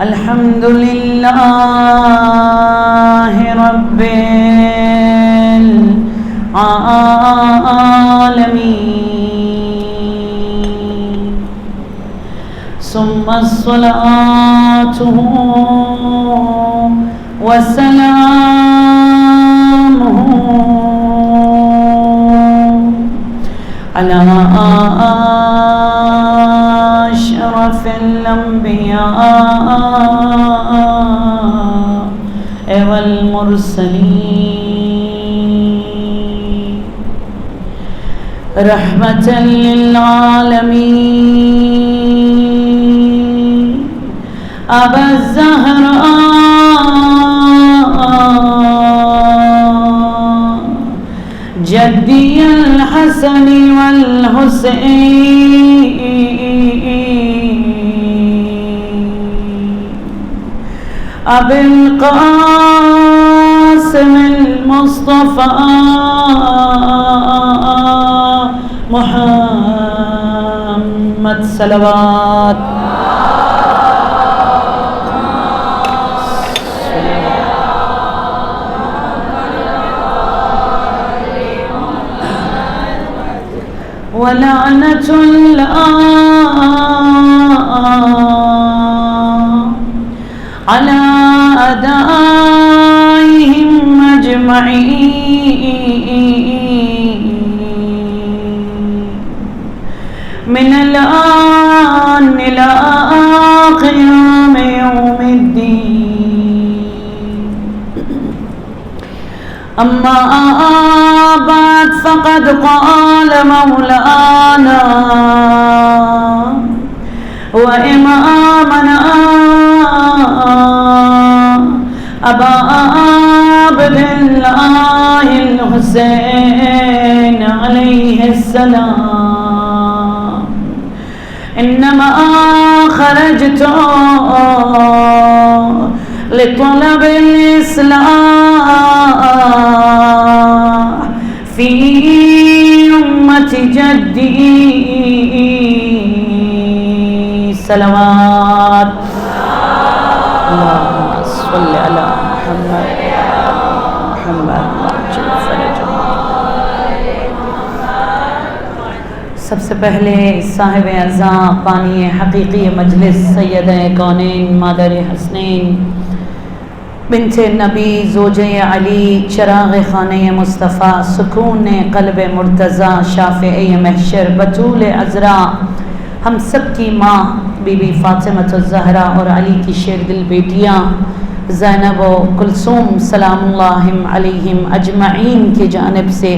الحمد لله رب العالمين ثم الصلاة وسلامه على أشرف الأنبياء والمرسلين رحمة للعالمين أبا الزهراء جدي الحسن والحسين أبي القاسم المصطفى محمد صلوات ولعنة الله على أعدائهم أجمعين من الآن إلى قيام يوم الدين أما بعد فقد قال مولانا وإمامنا أبا عبد الله الحسين عليه السلام إنما خرجت لطلب الإصلاح في أمة جدي صلوات اللهم صل على محمد عجل فرجه. سب سے پہلے صاحب اعزاں بانی حقیقی مجلس سید کونین مادر حسنین بنت نبی زوجہ علی چراغ خانہ مصطفیٰ سکون قلب مرتضیٰ شافعی محشر بطول عذراء ہم سب کی ماں بی بی فاطمہ الزہرا اور علی کی شیر دل بیٹیاں زینب و کلثوم سلام اللہ علیہم اجمعین کی جانب سے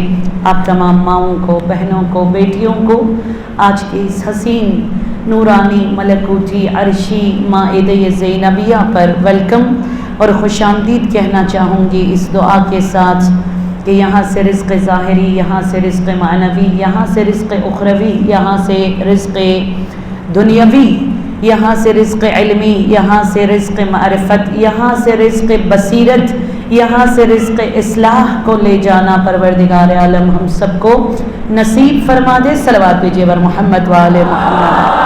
آپ تمام ماؤں کو، بہنوں کو، بیٹیوں کو آج کی اس حسین نورانی ملکوتی عرشی مائدہ زینبیہ پر ویلکم اور خوش آمدید کہنا چاہوں گی اس دعا کے ساتھ کہ یہاں سے رزق ظاہری، یہاں سے رزق معنوی، یہاں سے رزق اخروی، یہاں سے رزق دنیاوی، یہاں سے رزق علمی، یہاں سے رزق معرفت، یہاں سے رزق بصیرت، یہاں سے رزق اصلاح کو لے جانا پروردگار عالم ہم سب کو نصیب فرما دے. صلوات بھیجیے بر محمد وآل محمد.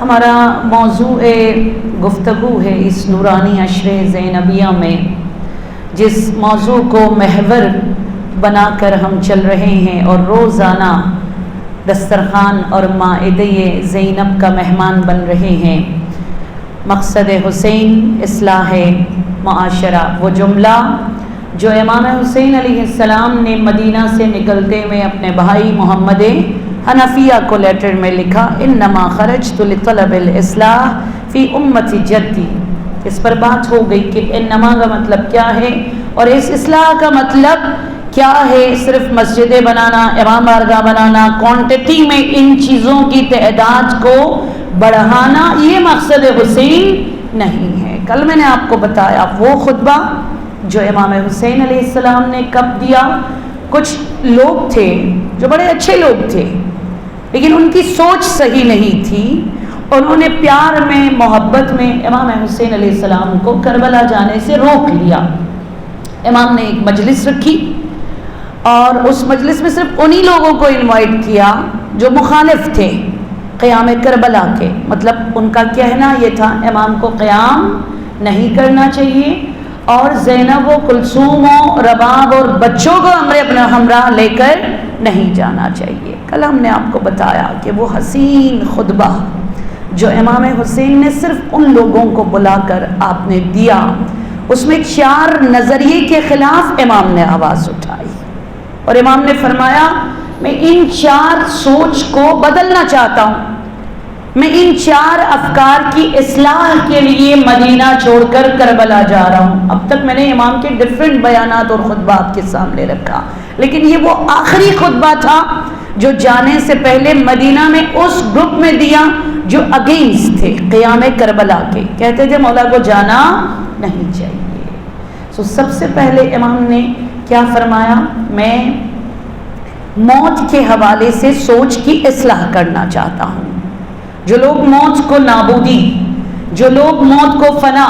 ہمارا موضوع گفتگو ہے اس نورانی عشر زینبیہ میں، جس موضوع کو محور بنا کر ہم چل رہے ہیں اور روزانہ دسترخوان اور مائدہ زینب کا مہمان بن رہے ہیں. مقصد حسین اصلاح معاشرہ، وہ جملہ جو امام حسین علیہ السلام نے مدینہ سے نکلتے ہوئے اپنے بھائی محمد حنفیہ کو لیٹر میں لکھا، انما خرجت لطلب الاصلاح فی امت جدی. اس پر بات ہو گئی کہ انما کا مطلب کیا ہے اور اس اصلاح کا مطلب کیا ہے. صرف مسجدیں بنانا، امام بارگاہ بنانا، کوانٹٹی میں ان چیزوں کی تعداد کو بڑھانا، یہ مقصد حسین نہیں ہے. کل میں نے آپ کو بتایا وہ خطبہ جو امام حسین علیہ السلام نے کب دیا. کچھ لوگ تھے جو بڑے اچھے لوگ تھے لیکن ان کی سوچ صحیح نہیں تھی. انہوں نے پیار میں، محبت میں امام حسین علیہ السلام کو کربلا جانے سے روک لیا. امام نے ایک مجلس رکھی اور اس مجلس میں صرف انہی لوگوں کو انوائٹ کیا جو مخالف تھے قیام کربلا کے. مطلب ان کا کہنا یہ تھا امام کو قیام نہیں کرنا چاہیے اور زینب و کلثوم و رباب اور بچوں کو اپنے ہمراہ لے کر نہیں جانا چاہیے. کل ہم نے آپ کو بتایا کہ وہ حسین خطبہ جو امام حسین نے صرف ان لوگوں کو بلا کر آپ نے دیا، اس میں 4 نظریے کے خلاف امام نے آواز اٹھائی اور امام نے فرمایا میں ان 4 سوچ کو بدلنا چاہتا ہوں، میں ان 4 افکار کی اصلاح کے لیے مدینہ چھوڑ کر کربلا جا رہا ہوں. اب تک میں نے امام کے ڈیفرنٹ بیانات اور خطبہ آپ کے سامنے رکھا، لیکن یہ وہ آخری خطبہ تھا جو جانے سے پہلے مدینہ میں اس گروپ میں دیا جو اگینسٹ تھے قیام کربلا کے، کہتے تھے مولا کو جانا نہیں چاہیے. سب سے پہلے امام نے کیا فرمایا، میں موت کے حوالے سے سوچ کی اصلاح کرنا چاہتا ہوں. جو لوگ موت کو نابودی، جو لوگ موت کو فنا،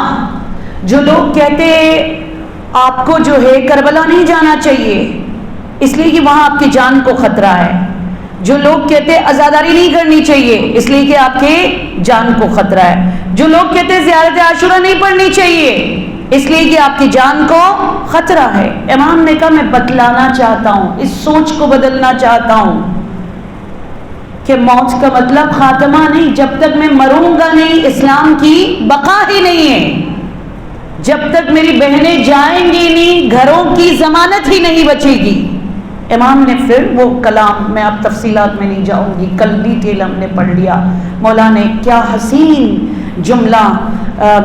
جو لوگ کہتے آپ کو جو ہے کربلا نہیں جانا چاہیے اس لیے کہ وہاں آپ کی جان کو خطرہ ہے، جو لوگ کہتے عزاداری نہیں کرنی چاہیے اس لیے کہ آپ کے جان کو خطرہ ہے، جو لوگ کہتے زیارت عاشورہ نہیں پڑھنی چاہیے اس لیے کہ آپ کی جان کو خطرہ ہے. امام نے کہا میں بتلانا چاہتا ہوں، اس سوچ کو بدلنا چاہتا ہوں کہ موت کا مطلب خاتمہ نہیں، جب تک میں مروں گا نہیں اسلام کی بقا ہی نہیں ہے، جب تک میری بہنیں جائیں گی نہیں گھروں کی ضمانت ہی نہیں بچے گی. امام نے پھر وہ کلام، میں اب تفصیلات میں نہیں جاؤں گی، کل ڈیٹیل ہم نے پڑھ لیا. مولا نے کیا حسین جملہ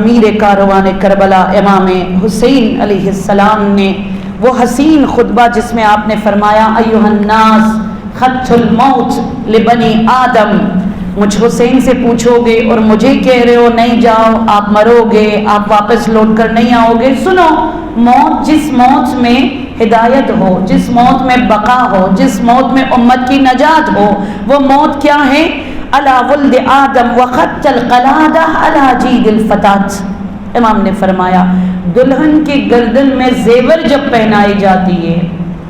میر کاروان کربلا امام حسین علیہ السلام نے، وہ حسین خطبہ جس میں آپ نے فرمایا ایھا الناس خط الموت لبنی آدم، مجھ حسین سے پوچھو گے اور مجھے کہہ رہے ہو نہیں جاؤ آپ مرو گے، آپ واپس لوٹ کر نہیں آؤ گے. سنو، موت جس موت میں ہدایت ہو، جس موت میں بقا ہو، جس موت میں امت کی نجات ہو، وہ موت کیا ہے؟ علی ولد آدم وخط القلادہ علی جید الفتات. امام نے فرمایا دلہن کے گردن میں زیور جب پہنائی جاتی ہے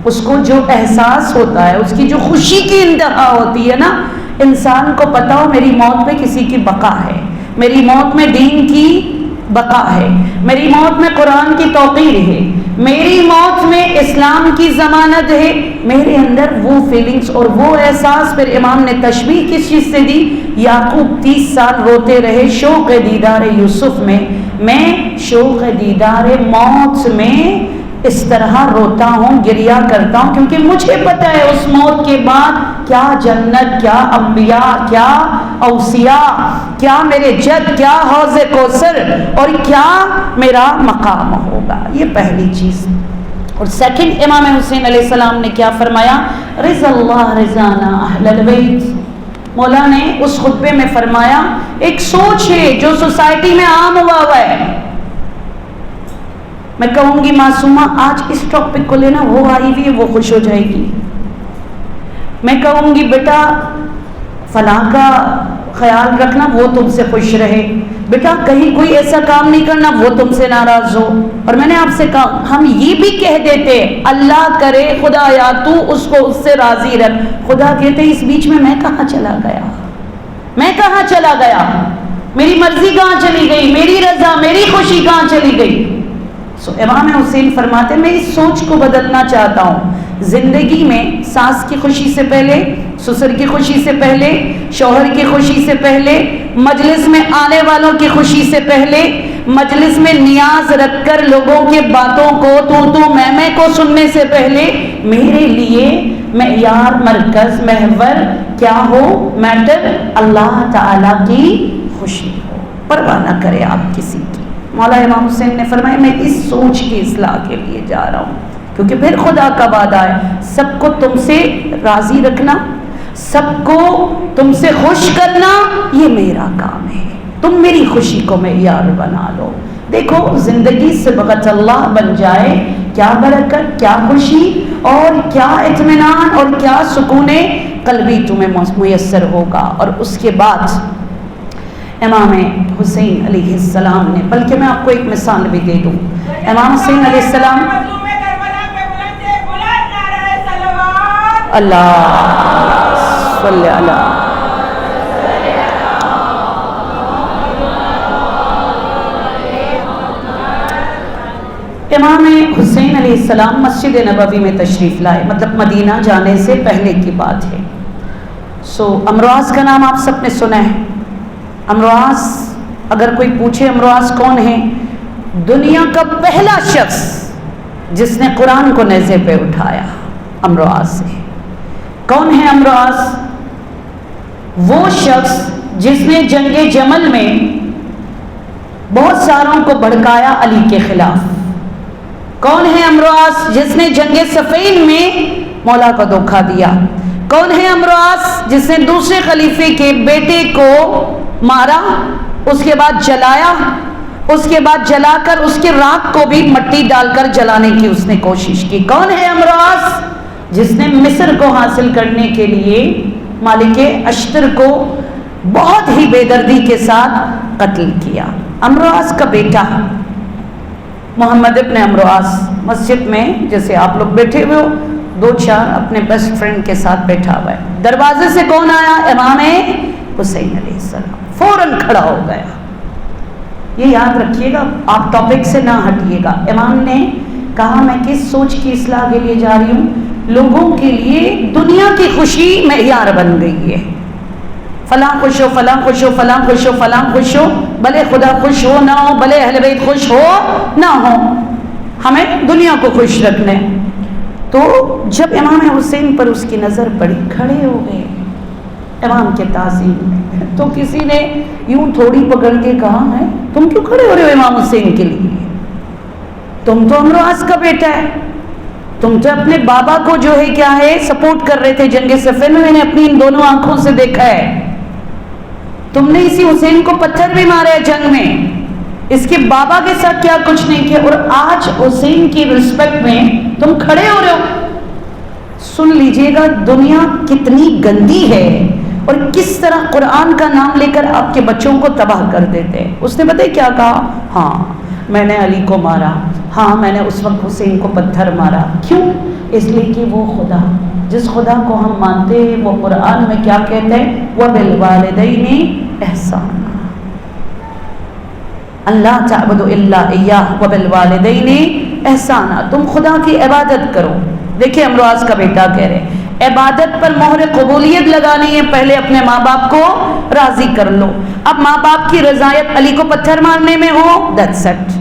اس کو جو احساس ہوتا ہے، اس کی جو خوشی کی انتہا ہوتی ہے نا، انسان کو پتا ہو میری موت میں کسی کی بقا ہے، میری موت میں دین کی بقا ہے، میری موت میں قرآن کی توقیر ہے، میری موت میں اسلام کی ضمانت ہے، میرے اندر وہ فیلنگز اور وہ احساس. پھر امام نے تشبیہ کس چیز سے دی؟ یعقوب 30 سال روتے رہے شوق دیدار یوسف میں شوق دیدار موت میں اس طرح روتا ہوں، گریا کرتا ہوں، کیونکہ مجھے پتا ہے اس موت کے بعد کیا جنت، کیا انبیاء، کیا اوصیاء، کیا میرے جد، کیا حوض کوثر اور کیا میرا مقام ہوگا. یہ پہلی چیز. اور سیکنڈ، امام حسین علیہ السلام نے کیا فرمایا؟ رضا اللہ رضانا اہل البیت. مولا نے اس خطبے میں فرمایا ایک سوچ ہے جو سوسائٹی میں عام ہوا ہے. میں کہوں گی معصومہ آج اس ٹاپک کو لینا، وہ آئی ہوئی ہے وہ خوش ہو جائے گی. میں کہوں گی بیٹا فلاں کا خیال رکھنا، وہ تم سے خوش رہے. بیٹا کہیں کوئی ایسا کام نہیں کرنا، وہ تم سے ناراض ہو. اور میں نے آپ سے کہا ہم یہ بھی کہہ دیتے اللہ کرے خدا یا تو اس کو اس سے راضی رکھ. خدا کہتے اس بیچ میں کہاں چلا گیا، میں کہاں چلا گیا، میری مرضی کہاں چلی گئی، میری رضا میری خوشی کہاں چلی گئی. امام حسین فرماتے میں اس سوچ کو بدلنا چاہتا ہوں. زندگی میں ساس کی خوشی سے پہلے، سسر کی خوشی سے پہلے، شوہر کی خوشی سے پہلے، مجلس میں آنے والوں کی خوشی سے پہلے، مجلس میں نیاز رکھ کر لوگوں کے باتوں کو تو میں کو سننے سے پہلے میرے لیے معیار، مرکز، محور کیا ہو؟ میٹر اللہ تعالی کی خوشی ہو، پرواہ نہ کرے آپ کسی کی. مولا امام حسین نے فرمایا میں اس سوچ کی اصلاح کے لیے جا رہا ہوں، کیونکہ پھر خدا کا وعدہ ہے سب کو تم سے راضی رکھنا، سب کو تم سے خوش کرنا، یہ میرا کام ہے. تم میری خوشی کو معیار بنا لو. دیکھو زندگی صبغت اللہ بن جائے، کیا برکت، کیا خوشی اور کیا اطمینان اور کیا سکون قلبی تمہیں میسر ہوگا. اور اس کے بعد امام حسین علیہ السلام نے، بلکہ میں آپ کو ایک مثال بھی دے دوں. امام حسین علیہ السلام اللہ صلی اللہ. امام حسین علیہ السلام مسجد نبوی میں تشریف لائے، مطلب مدینہ جانے سے پہلے کی بات ہے. امرواز کا نام آپ سب نے سنا ہے. امرواز، اگر کوئی پوچھے امرواز کون ہے، دنیا کا پہلا شخص جس نے قرآن کو نیزے پہ اٹھایا امرواز ہے. کون ہے امرواز؟ وہ شخص جس نے جنگ جمل میں بہت ساروں کو بھڑکایا علی کے خلاف. کون ہے امرواز؟ جس نے جنگ صفین میں مولا کو دھوکہ دیا. کون ہے امرواز؟ جس نے دوسرے خلیفے کے بیٹے کو مارا، اس کے بعد جلایا، اس کے بعد جلا کر اس کے راکھ کو بھی مٹی ڈال کر جلانے کی اس نے کوشش کی. کون ہے امرواز؟ جس نے مصر کو حاصل کرنے کے لیے مالک اشتر کو بہت ہی بے دردی کے ساتھ قتل کیا. امرواز کا بیٹا محمد ابن امرواز مسجد میں جیسے آپ لوگ بیٹھے ہوئے ہو، 2-4 اپنے بیسٹ فرینڈ کے ساتھ بیٹھا ہوا ہے. دروازے سے کون آیا؟ امام حسین علیہ السلام. فوراً کھڑا ہو گیا. یہ یاد رکھیے گا، آپ ٹاپک سے نہ ہٹیے گا. امام نے کہا میں کس سوچ کی اصلاح کے لیے جا رہی ہوں؟ لوگوں کے لیے دنیا کی خوشی معیار بن گئی ہے. فلاں خوش ہو، فلاں خوش ہو، فلاں خوش ہو، فلاں خوش ہو، بھلے خدا خوش ہو نہ ہو، بھلے اہل بیت خوش ہو نہ ہو، ہمیں دنیا کو خوش رکھنا ہے. تو جب امام حسین پر اس کی نظر پڑی، کھڑے ہو گئے امام کے تعظیم میں. تو کسی نے یوں تھوڑی پکڑ کے کہا ہے تم کیوں کھڑے ہو رہے ہو امام حسین کے لیے؟ تم تو امرواز کا بیٹا ہے، تم تو اپنے بابا کو جو ہے کیا ہے سپورٹ کر رہے تھے جنگ صفین میں. میں نے اپنی ان دونوں آنکھوں سے دیکھا ہے. تم نے اسی حسین کو پتھر بھی مارے جنگ میں، اس کے بابا کے ساتھ کیا کچھ نہیں کیا، اور آج حسین کی رسپیکٹ میں تم کھڑے ہو رہے ہو. سن لیجئے گا دنیا کتنی گندی ہے اور کس طرح قرآن کا نام لے کر آپ کے بچوں کو تباہ کر دیتے ہیں. اس نے پتہ کیا کہا؟ ہاں میں نے علی کو مارا، ہاں میں نے اس وقت حسین کو پتھر مارا. کیوں؟ اس لیے کہ وہ خدا جس خدا کو ہم مانتے ہیں وہ قرآن میں کیا کہتے ہیں؟ وَبِالْوَالِدَيْنِ احسانا، اللہ تعبدوا الا ایاہ وبالوالدین احسانا، تم خدا کی عبادت کرو. دیکھیں امرواز کا بیٹا کہہ رہے عبادت پر مہر قبولیت لگانی ہے، پہلے اپنے ماں باپ کو راضی کر لو. اب ماں باپ کی رضایت علی کو پتھر مارنے میں ہو، that's it.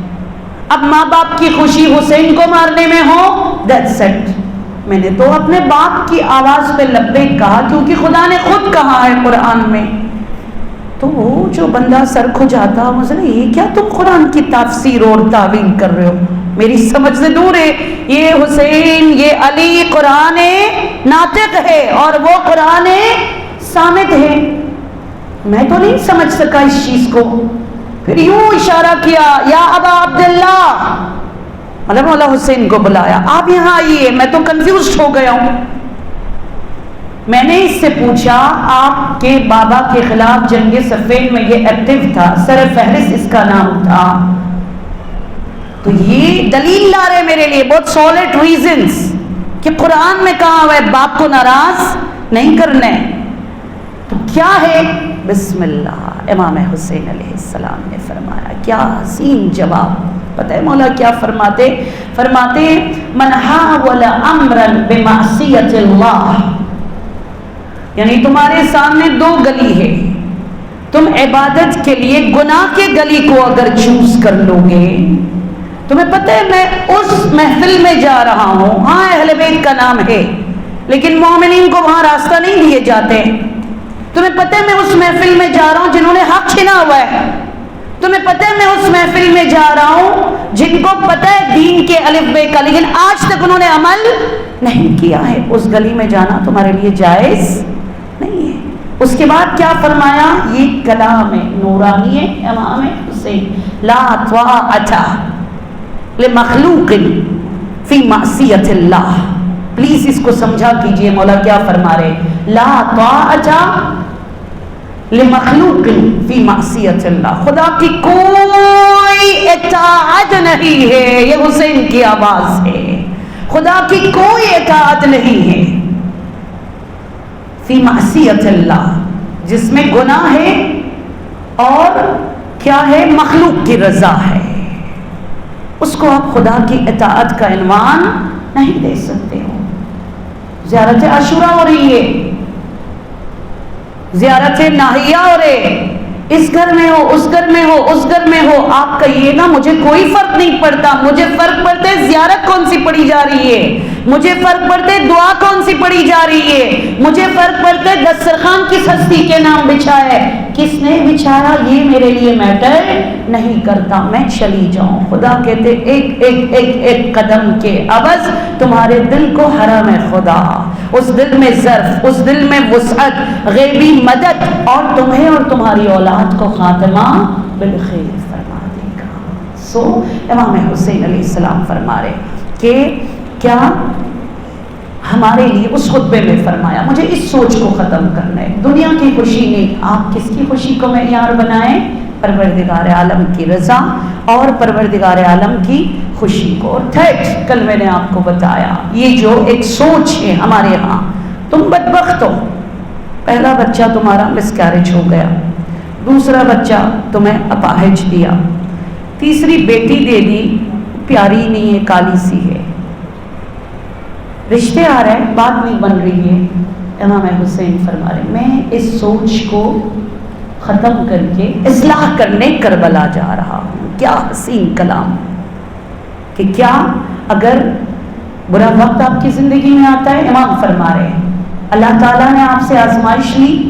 اب ماں باپ کی خوشی حسین کو مارنے میں ہو، that's it. میں نے تو اپنے باپ کی آواز پہ لبیک کہا کیونکہ خدا نے خود کہا ہے قرآن میں. تو وہ جو بندہ سر کھجاتا مجھے یہ کیا تم قرآن کی تفسیر اور تعویل کر رہے ہو، میری سمجھ سے دور ہے. یہ حسین، یہ علی قرآن ناطق ہے اور وہ قرآن صامت ہے. میں تو نہیں سمجھ سکا اس چیز کو. پھر یوں اشارہ کیا یا ابا عبداللہ، مطلب مولا حسین کو بلایا، آپ یہاں آئیے، میں تو کنفیوزڈ ہو گیا ہوں. میں نے اس سے پوچھا آپ کے بابا کے خلاف جنگ صفین میں یہ ایکٹیو تھا، سر فہرست اس کا نام تھا، تو یہ دلیل لا رہے میرے لیے بہت سالڈ ریزنز کہ قرآن میں کہا ہوا ہے باپ کو ناراض نہیں کرنا ہے. تو کیا ہے؟ بسم اللہ. امام حسین علیہ السلام نے فرمایا، کیا حسین جواب. پتہ ہے مولا کیا فرماتے؟ فرماتے من حاول امرا بمعصیت اللہ، یعنی تمہارے سامنے 2 گلی ہے، تم عبادت کے لیے گناہ کے گلی کو اگر چوز کر لو گے، تمہیں پتہ ہے میں اس محفل میں جا رہا ہوں، ہاں اہل بیت کا نام ہے لیکن مومنین کو وہاں راستہ نہیں دیے جاتے. تمہیں پتہ ہے میں اس محفل میں جا رہا ہوں جنہوں نے حق چھینا ہوا ہے. تمہیں پتہ ہے میں اس محفل میں جا رہا ہوں جن کو پتہ ہے دین کے الف بے کا لیکن آج تک انہوں نے عمل نہیں کیا ہے. اس گلی میں جانا تمہارے لیے جائز نہیں ہے. اس کے بعد کیا فرمایا؟ یہ کلام نورانی ہے امام حسین، لا طاعۃ لمخلوق فی معصیت اللہ. پلیز اس کو سمجھا کیجئے مولا کیا فرما رہے، لا طاعۃ لمخلوق فی معصیت اللہ، خدا کی کوئی اطاعت نہیں ہے. یہ حسین کی آواز ہے، خدا کی کوئی اطاعت نہیں ہے. فی معصیت اللہ، جس میں گناہ ہے اور کیا ہے، مخلوق کی رضا ہے، اس کو آپ خدا کی اطاعت کا عنوان نہیں دے سکتے ہو۔ زیارت عاشوراء ہو رہی ہے، زیارت ناہیہ ہو رہے، اس گھر میں ہو، اس گھر میں ہو، اس گھر میں ہو، آپ کہیے نا مجھے کوئی فرق نہیں پڑتا، مجھے فرق پڑتا ہے زیارت کون سی پڑھی جا رہی ہے، مجھے فرق پڑتا ہے دعا کون سی پڑھی جا رہی ہے، مجھے فرق پڑتا ہے دسترخوان کس ہستی کے نام بچھا ہے، کس نے بچھایا، یہ میرے لیے میٹر نہیں کرتا، میں چلی جاؤں۔ خدا کہتے ایک ایک ایک ایک قدم کے عوض تمہارے دل کو حرم خدا، اس دل میں ظرف، اس دل میں وسعت، غیبی مدد، اور تمہیں اور تمہاری اولاد کو خاتمہ بالخیر فرما دے گا۔ سو امام حسین علیہ السلام فرما رہے کہ کیا ہمارے لیے اس خطبے میں فرمایا مجھے اس سوچ کو ختم کرنا ہے، دنیا کی خوشی نہیں، آپ کس کی خوشی کو معیار بنائیں، پروردگار عالم کی رضا اور پروردگار عالم کی خوشی کو۔ اور تھرڈ، کل میں نے آپ کو بتایا یہ جو ایک سوچ ہے ہمارے ہاں، تم بدبخت ہو، پہلا بچہ تمہارا مسکیریج ہو گیا، دوسرا بچہ تمہیں اپاہج دیا، تیسری بیٹی دے دی، پیاری نہیں ہے، کالی سی ہے، رشتے آ رہے ہیں، بات نہیں بن رہی ہے۔ امام حسین فرما رہے میں اس سوچ کو ختم کر کے اصلاح کرنے کربلا جا رہا ہوں۔ کیا حسین کلام کہ کیا اگر برا وقت آپ کی زندگی میں آتا ہے، امام فرما رہے ہیں اللہ تعالیٰ نے آپ سے آزمائش لی،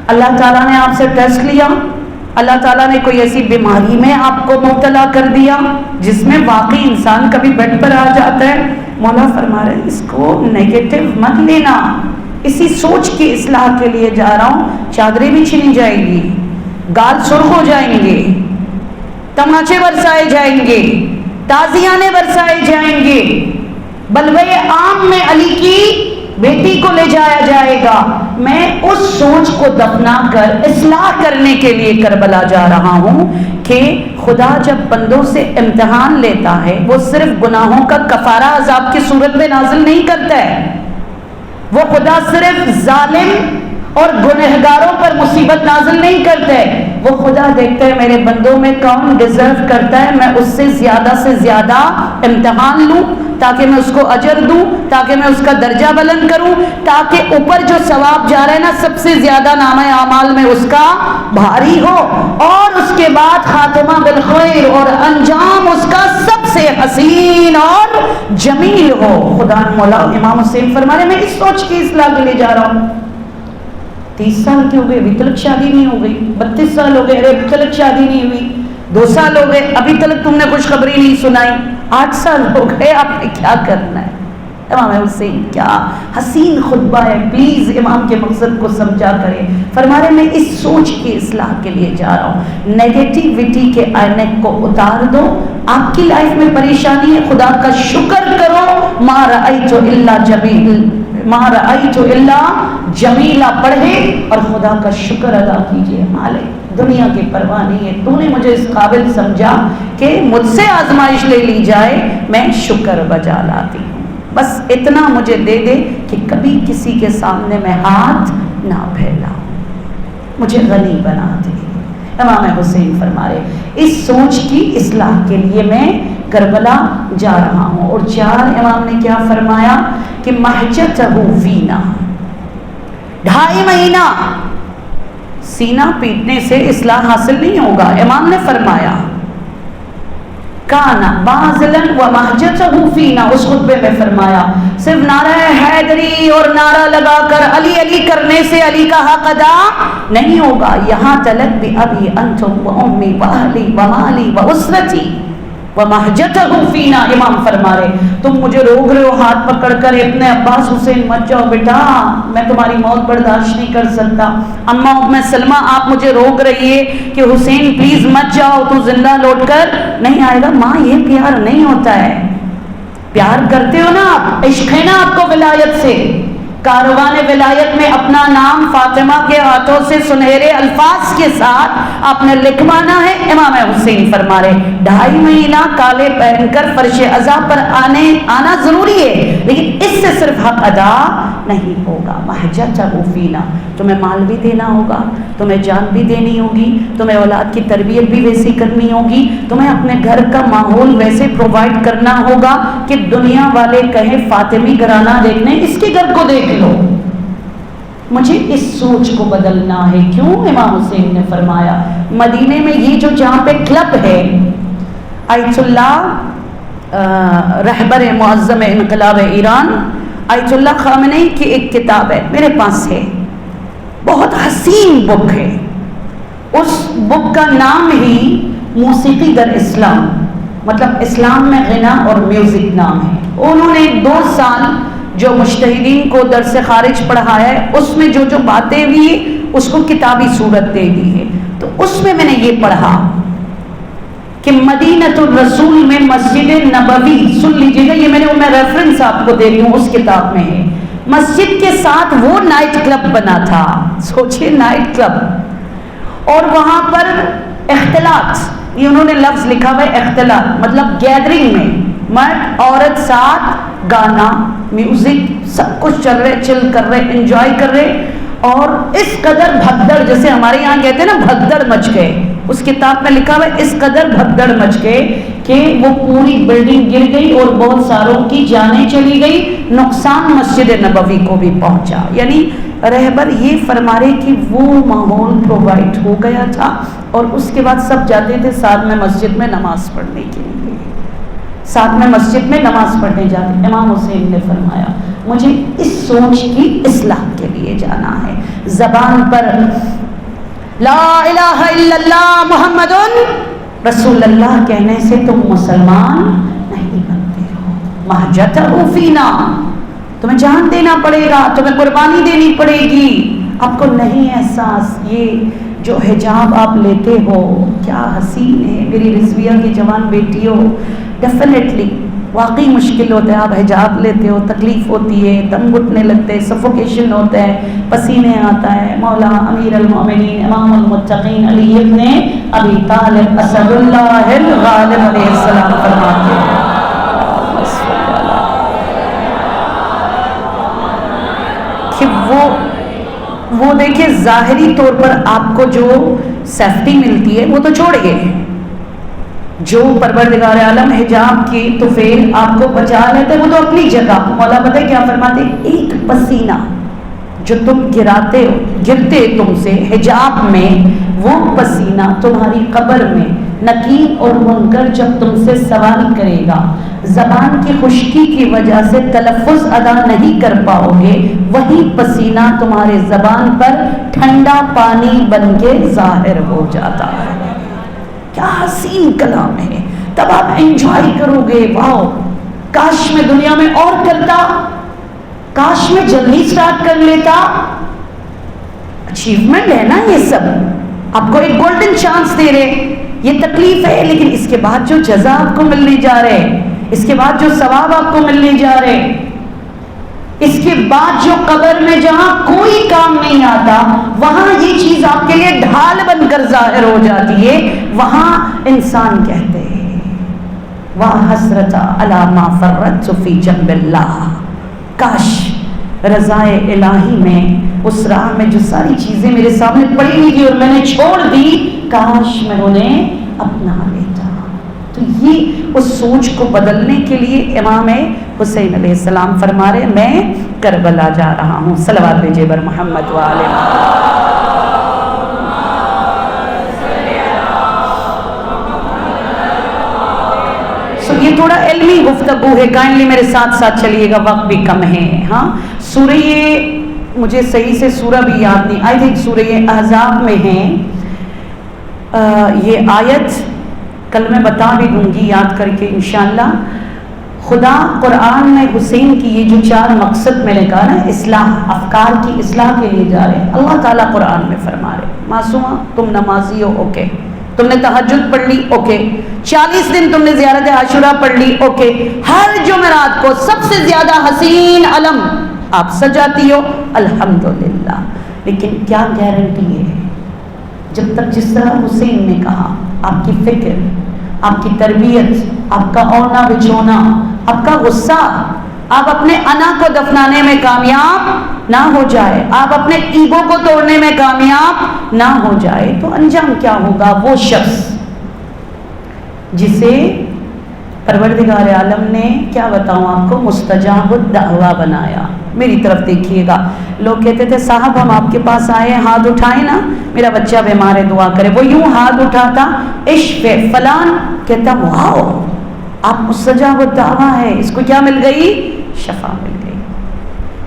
اللہ تعالیٰ نے آپ سے ٹیسٹ لیا، اللہ تعالیٰ نے کوئی ایسی بیماری میں آپ کو مبتلا کر دیا جس میں واقعی انسان کبھی بیڈ پر آ جاتا ہے، مولا فرما رہے ہیں اس کو نیگیٹو مت لینا، اسی سوچ کی اصلاح کے لیے جا رہا ہوں، چادریں بھی چھنی جائے گی، گال سرخ ہو جائیں گے، تماچے برسائے جائیں گے، تازیانے برسائے جائیں گے، بلوے عام میں علی کی بیٹی کو لے جایا جائے گا، میں اس سوچ کو دفنا کر اصلاح کرنے کے لیے کربلا جا رہا ہوں کہ خدا جب بندوں سے امتحان لیتا ہے وہ صرف گناہوں کا کفارہ عذاب کی صورت میں نازل نہیں کرتا ہے، وہ خدا صرف ظالم اور گنہگاروں پر مصیبت نازل نہیں کرتا ہے، وہ خدا دیکھتا ہے میرے بندوں میں کون ڈیزرو کرتا ہے، میں اس سے زیادہ امتحان لوں تاکہ میں اس کو اجر دوں، تاکہ میں اس کا درجہ بلند کروں، تاکہ اوپر جو ثواب جا رہا ہے نا سب سے زیادہ نامہ اعمال میں اس کا بھاری ہو، اور اس کے بعد خاتمہ بالخیر اور انجام اس کا سب سے حسین اور جمیل ہو۔ خدا مولا امام حسین فرما رہے میں اس سوچ کی اصلاح کے لیے جا رہا ہوں۔ 30 سال کی ہو گئی ابھی تلک شادی نہیں ہو گئی، 32 سال ہو گئے ارے ابھی تلک شادی نہیں ہوئی، 2 سال ہو گئے ابھی تلک تم نے خوشخبری نہیں سنائی، 8 سال ہو گئے آپ نے کیا کرنا ہے؟ امام حسین کیا حسین خطبہ ہے، پلیز امام کے مقصد کو سمجھا کریں۔ فرما رہے میں اس سوچ کی اصلاح کے لیے جا رہا ہوں، نیگیٹیوٹی کے آئینے کو اتار دو، آپ کی لائف میں پریشانی ہے خدا کا شکر کرو، ما رأیت الا جمیل، ما رأیت الا جمیلہ پڑھے اور خدا کا شکر ادا کیجئے، مالک دنیا کی پرواہ نہیں ہے، تو نے مجھے اس قابل سمجھا کہ مجھ سے آزمائش لے لی جائے، میں شکر بجا لاتی ہوں، بس اتنا مجھے دے دے کہ کبھی کسی کے سامنے میں ہاتھ نہ پھیلاؤں، مجھے غنی بنا دے۔ امام حسین فرما رہے اس سوچ کی اصلاح کے لیے میں کربلا جا رہا ہوں۔ اور 4 امام نے کیا فرمایا کہ محجتہ فینا، 2.5 مہینہ سینہ پیٹنے سے اصلاح حاصل نہیں ہوگا، امام نے فرمایا کانا بازلن و محجتہ فینا، اس خطبے میں فرمایا صرف نعرہ حیدری اور نعرہ لگا کر علی علی کرنے سے علی کا حق ادا نہیں ہوگا، یہاں تلک بھی ابھی انتم و امی و اہلی و مالی و اسرتی و محجتہ فینا، امام فرما رہے تم مجھے روک رہے ہو ہاتھ پکڑ کر ابن عباس حسین مت جاؤ بیٹا، میں تمہاری موت برداشت نہیں کر سکتا، اماں ام سلمہ آپ مجھے روک رہی ہے کہ حسین پلیز مت جاؤ تو زندہ لوٹ کر نہیں آئے گا، ماں یہ پیار نہیں ہوتا ہے، پیار کرتے ہو نا آپ، عشق ہے نا آپ کو ولایت سے، کاروان ولایت میں اپنا نام فاطمہ کے ہاتھوں سے سنہرے الفاظ کے ساتھ آپ نے لکھوانا ہے۔ امام حسین فرما رہے 2.5 مہینہ کالے پہن کر فرش عزا پر آنا ضروری ہے، لیکن اس سے صرف حق ادا نہیں ہوگا. محجتہ فینا، تمہیں مال بھی دینا ہوگا، تمہیں جان بھی دینی ہوگی، تمہیں اولاد کی تربیت بھی ویسی کرنی ہوگی، تمہیں اپنے گھر کا ماحول ویسے پرووائڈ کرنا ہوگا کہ دنیا والے کہیں فاطمی گھرانہ دیکھنے اس کے گھر کو دیکھ لو. مجھے اس سوچ کو بدلنا ہے. کیوں؟ امام حسین نے فرمایا مدینے میں یہ جو جہاں پہ کلب ہے، آیت اللہ رہبر معظم انقلاب ایران آیت اللہ خامنئی کی ایک کتاب ہے، میرے پاس ہے، بہت حسین بک ہے. اس بک کا نام ہی موسیقی در اسلام، مطلب اسلام میں غنا اور میوزک نام ہے. انہوں نے 2 سال جو مجتہدین کو درس خارج پڑھایا ہے، اس میں جو جو باتیں ہوئی اس کو کتابی صورت دے دی ہے. تو اس میں نے یہ پڑھا کہ مدینۃ الرسول میں مسجد نبوی، سن لیجیے گا، یہ میں ریفرنس آپ کو دے رہی ہوں، اس کتاب میں ہے، مسجد کے ساتھ وہ نائٹ کلب بنا تھا. سوچئے نائٹ کلب، اور وہاں پر اختلاط، یہ انہوں نے لفظ لکھا ہوا ہے اختلاط، مطلب گیدرنگ میں مرد عورت ساتھ، گانا میوزک سب کچھ چل رہے، چل کر رہے، انجوائے کر رہے. اور اس قدر بھگدڑ، جیسے ہمارے یہاں کہتے ہیں نا بھگدڑ مچ گئے، اس کتاب میں لکھا ہوا ہے اس قدر بھگدڑ مچ گئے کہ وہ پوری بلڈنگ گر گئی اور بہت ساروں کی جانیں چلی گئی، نقصان مسجد نبوی کو بھی پہنچا. یعنی رہبر یہ فرما رہے کہ وہ ماحول پرووائڈ ہو گیا تھا، اور اس کے بعد سب جاتے تھے ساتھ میں مسجد میں نماز پڑھنے کے لیے، ساتھ میں مسجد میں نماز پڑھنے جاتے. امام حسین نے فرمایا مجھے اس سوچ کی اصلاح کے لیے جانا ہے. زبان پر لا الہ الا اللہ محمد رسول اللہ کہنے سے تم مسلمان نہیں بنتے ہو. محجتہ فینا، تمہیں جان دینا پڑے گا، تمہیں قربانی دینی پڑے گی. آپ کو نہیں احساس یہ جو حجاب آپ لیتے ہو کیا حسین ہے میری رضویہ کی جوان بیٹیوں. ڈیفینیٹلی واقعی مشکل ہوتا ہے، آپ حجاب لیتے ہو، تکلیف ہوتی ہے، دم گھٹنے لگتے ہیں، سفوکیشن ہوتا ہے، پسینے آتا ہے. مولا امیر المومنین امام المتقین علی ابن ابی طالب اسد اللہ الغالب علیہ السلام فرماتے ہیں کہ وہ دیکھیں ظاہری طور پر آپ کو جو سیفٹی ملتی ہے وہ تو چھوڑیے، جو پروردگار عالم حجاب کی طفیل آپ کو بچا لیتے وہ تو اپنی جگہ. مولا پتہ ہے کیا فرماتے؟ ایک پسینہ جو تم گرتے تم سے حجاب میں، وہ پسینہ تمہاری قبر میں نکیر اور منکر جب تم سے سوال کرے گا، زبان کی خشکی کی وجہ سے تلفظ ادا نہیں کر پاؤ گے، وہی پسینہ تمہارے زبان پر ٹھنڈا پانی بن کے ظاہر ہو جاتا ہے. کیا حسین کلام ہے. تب آپ انجوائے کرو گے. واو، کاش میں دنیا میں اور کرتا، کاش میں جلدی سٹارٹ کر لیتا. اچیومنٹ ہے نا یہ سب. آپ کو ایک گولڈن چانس دے رہے، یہ تکلیف ہے، لیکن اس کے بعد جو جزا آپ کو ملنے جا رہے، اس کے بعد جو ثواب آپ کو ملنے جا رہے، اس کے بعد جو قبر میں جہاں کوئی کام نہیں آتا وہاں یہ چیز آپ کے لیے ڈھال بن کر ظاہر ہو جاتی ہے. وہاں انسان کہتے ہیں وَحَسْرَتَ عَلَى مَا فَرَّطْتُ فِي جَنبِ اللَّهِ، کاش رضائے الہی میں، اس راہ میں جو ساری چیزیں میرے سامنے پڑی ہوئی تھی اور میں نے چھوڑ دی، کاش میں انہیں اپنا لیتا. تو یہ اس سوچ کو بدلنے کے لیے امام حسین علیہ السلام فرما رہے میں کربلا جا رہا ہوں. صلوات بھیجے بر محمد وآلہ. یہ تھوڑا علمی گفتگو ہے، کائنڈلی میرے ساتھ ساتھ چلیے گا، وقت بھی کم ہے. ہاں سورہ، مجھے صحیح سے سورہ بھی یاد نہیں، آئی تھنک سورہ احزاب میں ہے یہ آیت، کل میں بتا بھی دوں گی یاد کر کے انشاءاللہ. خدا قرآن میں حسین کی یہ جو 4 مقصد میں نے کہا نا، اصلاح، افکار کی اصلاح کے لیے جا رہے ہیں. اللہ تعالیٰ قرآن میں فرما رہے معصومہ تم نمازی ہو، اوکے، تم نے تہجد پڑھ لی، اوکے، 40 دن تم نے زیارت عاشورہ پڑھ لی، اوکے، ہر جمعرات کو سب سے زیادہ حسین علم آپ سجاتی ہو، الحمدللہ. لیکن کیا گارنٹی ہے جب تک جس طرح حسین نے کہا آپ کی فکر، آپ کی تربیت، آپ کا اونا بچونا، آپ کا غصہ، آپ اپنے انا کو دفنانے میں کامیاب نہ ہو جائے، آپ اپنے ایگو کو توڑنے میں کامیاب نہ ہو جائے، تو انجام کیا ہوگا؟ وہ شخص جسے پروردگار عالم نے، کیا بتاؤں آپ کو، مستجاب الدعویٰ بنایا۔ میری طرف دیکھیے گا، لوگ کہتے تھے صاحب ہم آپ کے پاس آئے، ہاتھ اٹھائیں نا، میرا بچہ بیمار ہے دعا کرے، وہ یوں ہاتھ اٹھاتا، عشق فلان، کہتا واو آپ مستجاب الدعویٰ ہے، اس کو کیا مل گئی؟ شفا مل گئی۔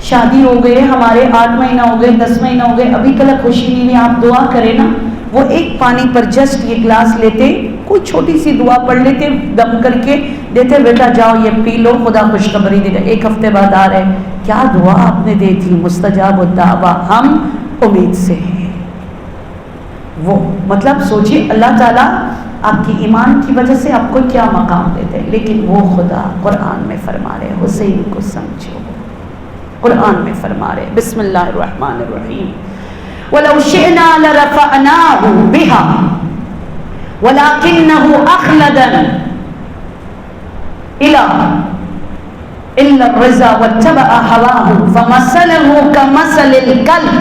شادی ہو گئے ہمارے، 8 مہینہ ہو گئے، 10 مہینہ ہو گئے، ابھی تک خوشی نہیں ہوئی، آپ دعا کریں نا، وہ ایک پانی پر جسٹ یہ گلاس لیتے، کوئی چھوٹی سی دعا پڑھ لیتے، دم کر کے دیتے، بیٹا جاؤ یہ پی لو، خدا خوشخبری دے گا، 1 ہفتے بعد آ رہے، کیا دعا آپ نے دی تھی، مستجاب الدعویٰ، ہم امید سے ہیں۔ وہ مطلب سوچیے اللہ تعالیٰ آپ کی ایمان کی وجہ سے آپ کو کیا مقام دیتے ہیں، لیکن وہ خدا قرآن میں فرما رہے، حسین کو سمجھو، قرآن میں فرما رہے، بسم اللہ الرحمن الرحیم، وَلَوْ شِئْنَا لَرَفَعْنَاهُ بِهَا وَلَكِنَّهُ أَخْلَدَ إِلَّا الرِّزَى وَاتَّبَعَ هَوَاهُ فَمَثَلُهُ كَمَثَلِ الْكَلْبِ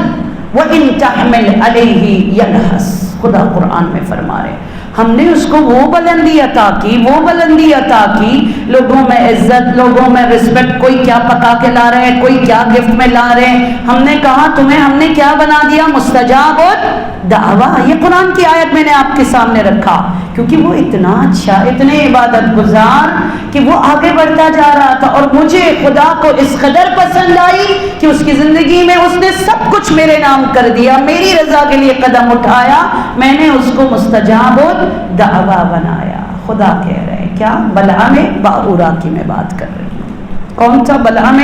وَإِنْ تَحْمِلْ عَلَيْهِ يَلْهَثْ۔ خدا قرآن میں فرما رہے ہم نے اس کو وہ بلندی عطا کی، وہ بلندی عطا کی، لوگوں میں عزت، لوگوں میں رسپیکٹ، کوئی کیا پکا کے لا رہے ہیں، کوئی کیا گفٹ میں لا رہے ہیں، ہم نے کہا تمہیں ہم نے کیا بنا دیا؟ مستجاب الدعویٰ۔ یہ قرآن کی آیت میں نے آپ کے سامنے رکھا، کیونکہ وہ اتنا اچھا، اتنے عبادت گزار کہ وہ آگے بڑھتا جا رہا تھا، اور مجھے خدا کو اس قدر پسند آئی کہ اس کی زندگی میں اس نے سب کچھ میرے نام کر دیا، میری رضا کے لیے قدم اٹھایا، میں نے اس کو مستجاب الدعویٰ بنایا۔ خدا کہہ رہے ہیں کیا؟ بلعام باورا کی میں بات کر رہی ہوں، کون سا؟ بلعام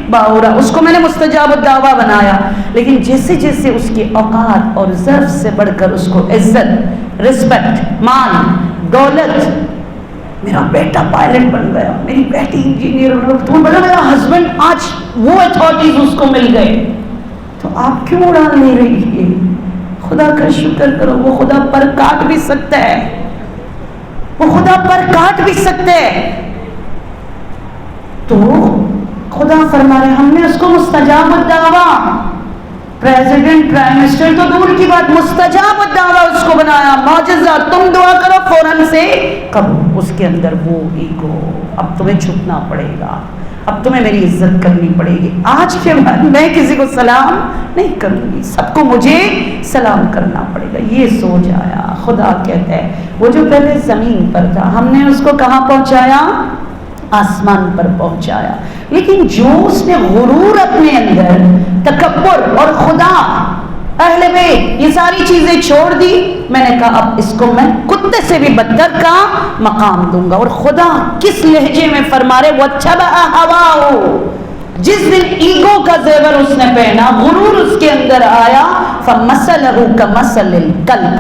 باورا، اس کو میں نے مستجاب الدعویٰ بنایا، لیکن جیسے جیسے اس کی اوقات اور ظرف سے بڑھ کر اس کو عزت، رسپیکٹ، مال، دولت، میرا بیٹا پائلٹ بن گیا، میری بیٹی انجینئر، تمہیں بڑا میرا ہسبینڈ، آج وہ اتھارٹیز اس کو مل گئے، تو آپ کیوں اڑا نہیں رہی ہے؟ خدا کا شکر کرو، وہ خدا پر کاٹ بھی سکتا ہے، وہ خدا پر کاٹ بھی سکتے ہیں۔ تو خدا فرما رہے ہم نے اس کو مستجاب الدعویٰ، پریزیڈنٹ، پرائم منسٹر تو دور کی بات، مستجاب الدعویٰ اس کو بنایا، معجزہ، تم دعا کرو فوراً سے قبول۔ اس کے اندر وہ ایگو، اب تمہیں چھپنا پڑے گا، اب تمہیں میری عزت کرنی پڑے گی، آج کے بعد میں کسی کو سلام نہیں کروں گی، سب کو مجھے سلام کرنا پڑے گا، یہ سوچ آیا۔ خدا کہتا ہے وہ جو پہلے زمین پر تھا ہم نے اس کو کہاں پہنچایا؟ آسمان پر پہنچایا، لیکن جو اس نے غرور اپنے اندر، تکبر اور خدا، اہل بیت، یہ ساری چیزیں چھوڑ دی، میں نے کہا اب اس کو میں کتے سے بھی بدتر کا مقام دوں گا۔ اور خدا کس لہجے میں فرما رہے، وَاتَّبَعَ هَوَاهُ، جس دن ایگو کا زیور اس نے پہنا، غرور اس کے اندر آیا، فَمَثَلَهُ كَمَثَلِ الْكَلْبِ،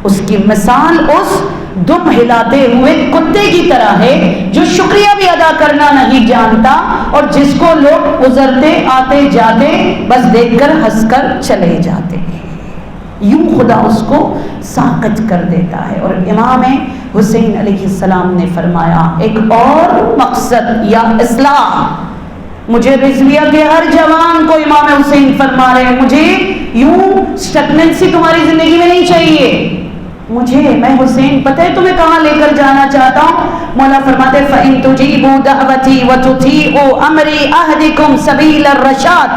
اس کی مثال اس دم ہلاتے ہوئے کتے کی طرح ہے، جو شکریہ بھی ادا کرنا نہیں جانتا، اور جس کو لوگ گزرتے آتے جاتے بس دیکھ کر ہنس کر چلے جاتے ہیں، یوں خدا اس کو ساقط کر دیتا ہے۔ اور امام حسین علیہ السلام نے فرمایا ایک اور مقصد یا اصلاح، مجھے رضویہ کے ہر جوان کو امام حسین فرما رہے ہیں مجھے یوں سٹیگننسی تمہاری زندگی میں نہیں چاہیے، مجھے، میں حسین پتہ ہے تمہیں کہاں لے کر جانا چاہتا ہوں؟ مولا فرماتے فَإِن تُجِيبُوا دَعْوَتِي وَتُطِيعُوا أَمْرِي أَهْدِكُمْ سَبِيلَ الرَّشَادِ،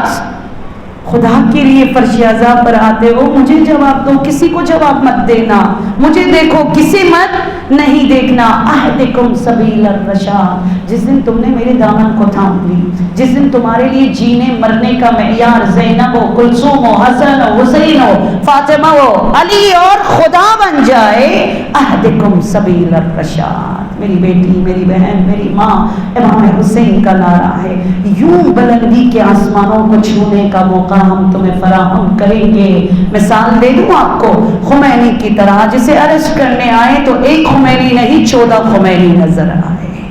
خدا کے لیے فرش اعضاء پر آتے ہو، مجھے جواب دو، کسی کو جواب مت دینا، مجھے دیکھو کسی مت نہیں دیکھنا، اہدکم سبیل الرشاد، جس دن تم نے میرے دامن کو تھام لی، جس دن تمہارے لیے جینے مرنے کا معیار زینب ہو، کلثوم ہو، حسن ہو، حسین ہو، فاطمہ ہو، علی اور خدا بن جائے، اہدکم سبیل الرشاد، میری بیٹی، میری بہن، میری ماں، امام حسین کا نعرہ ہے، یوں بلندی کے آسمانوں کو چھونے کا موقع ہم تمہیں فراہم کریں گے۔ مثال دے دوں آپ کو، خمینی کی طرح جسے ارسٹ کرنے آئے تو ایک خمینی نہیں 14 خمینی نظر آئے،